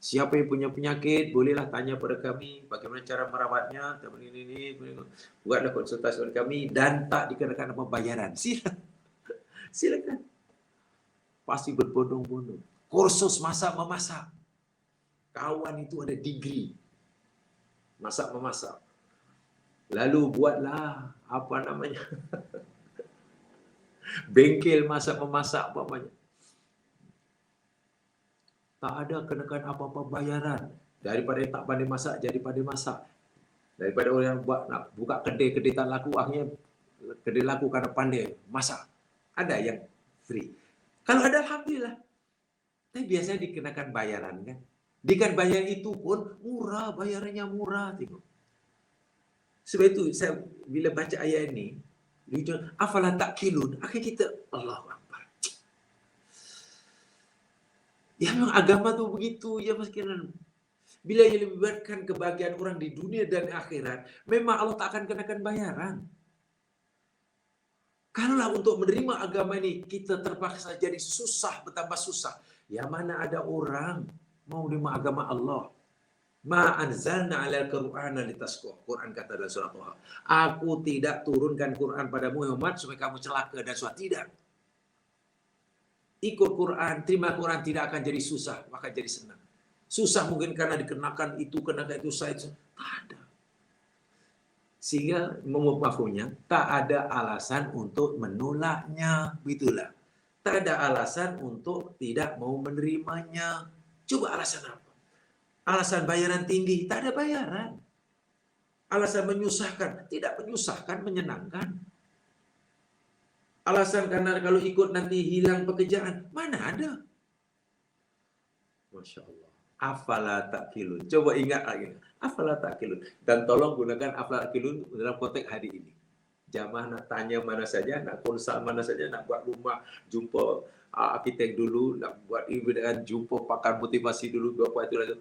Siapa yang punya penyakit, bolehlah tanya pada kami bagaimana cara merawatnya. Buatlah konsultasi oleh kami dan tak dikenakan apa bayaran. Silakan. Pasti berbondong-bondong. Kursus masak-memasak. Kawan itu ada degree masak-memasak. Lalu buatlah apa namanya? Bengkel masak-memasak apa namanya? Tak ada kenakan apa-apa bayaran. Daripada tak pandai masak jadi pandai masak. Daripada orang yang buat nak buka kedai tak laku, akhirnya kedai laku kerana pandai masak. Ada yang free. Kalau ada alhamdulillah. Tapi biasanya dikenakan bayaran kan. Dengan bayar itu pun murah, bayarannya murah. Tengok. Sebab itu saya bila baca ayat ini, afala ta'qilun, akhir kita Allahu Akbar. Ya memang agama tu begitu ya maskinan. Bila ia melibatkan kebahagiaan orang di dunia dan akhirat, memang Allah tak akan kenakan bayaran. Kalaulah untuk menerima agama ini kita terpaksa jadi susah, bertambah susah. Ya mana ada orang mau menerima agama Allah. Ma anzalna 'alal Qur'ana litasqa. Quran kata dalam surah Taha. Aku tidak turunkan Quran pada Muhammad supaya kamu celaka dan susah. Tidak. Ikut Quran, terima Quran tidak akan jadi susah, maka jadi senang. Susah mungkin karena dikenakan itu, kenakan itu, saya tak ada. Sehingga mafhumnya tak ada alasan untuk menolaknya, begitulah. Tak ada alasan untuk tidak mau menerimanya. Coba alasan apa? Alasan bayaran tinggi, tak ada bayaran. Alasan menyusahkan, tidak menyusahkan, menyenangkan. Alasan karena kalau ikut nanti hilang pekerjaan, mana ada? Masya Allah. Afala ta'qilun. Coba ingat lagi. Afala ta'qilun. Dan tolong gunakan afala ta'qilun dalam konteks hari ini. Jamaah nak tanya mana saja, nak konsul mana saja, nak buat rumah, jumpa arkitek dulu, nak buat event, jumpa pakar motivasi dulu, apa itu lagi.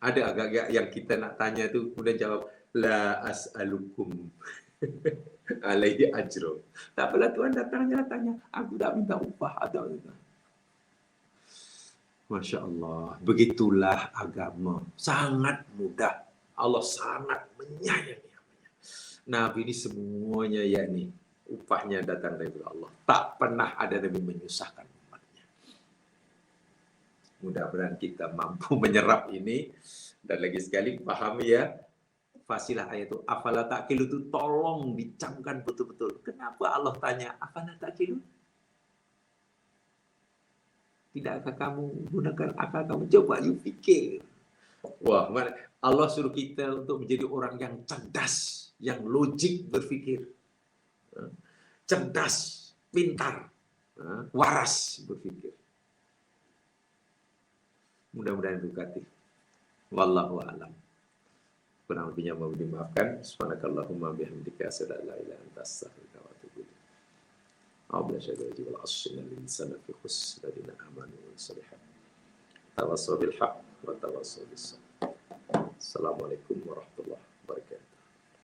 Ada agak-agak yang kita nak tanya tu, kemudian jawab, La as'alukum alaihi ajro. Tak apalah Tuhan datangnya tanya, aku tak minta upah atau minta. Masya Allah, begitulah agama. Sangat mudah. Allah sangat menyayangi. Nabi ini semuanya yakni upahnya datang dari Allah. Tak pernah ada Nabi menyusahkan umatnya. Mudah-mudahan kita mampu menyerap ini. Dan lagi sekali pahami ya, fasilah ayat itu. Afala ta'qilu itu tolong dicamkan betul-betul. Kenapa Allah tanya, afala ta'qilu? Tidakkah kamu gunakan akal kamu? Coba you pikir. Wah, Allah suruh kita untuk menjadi orang yang cerdas, yang logik berpikir, cerdas, pintar, waras berpikir. Mudah-mudahan edukatif. Wallahu a'lam. Kurang lebihnya mau dimaafkan. Subhanakallahumma bihamdika asyhadu an la ilaha illa anta astaghfiruka wa atubu ilaik. A'udzu billahi wal asrina lil insani fi khusr ladina amanu wa salihat. Tawassaw bil haqq wa tawassaw bis sabr. Assalamualaikum warahmatullahi wabarakatuh.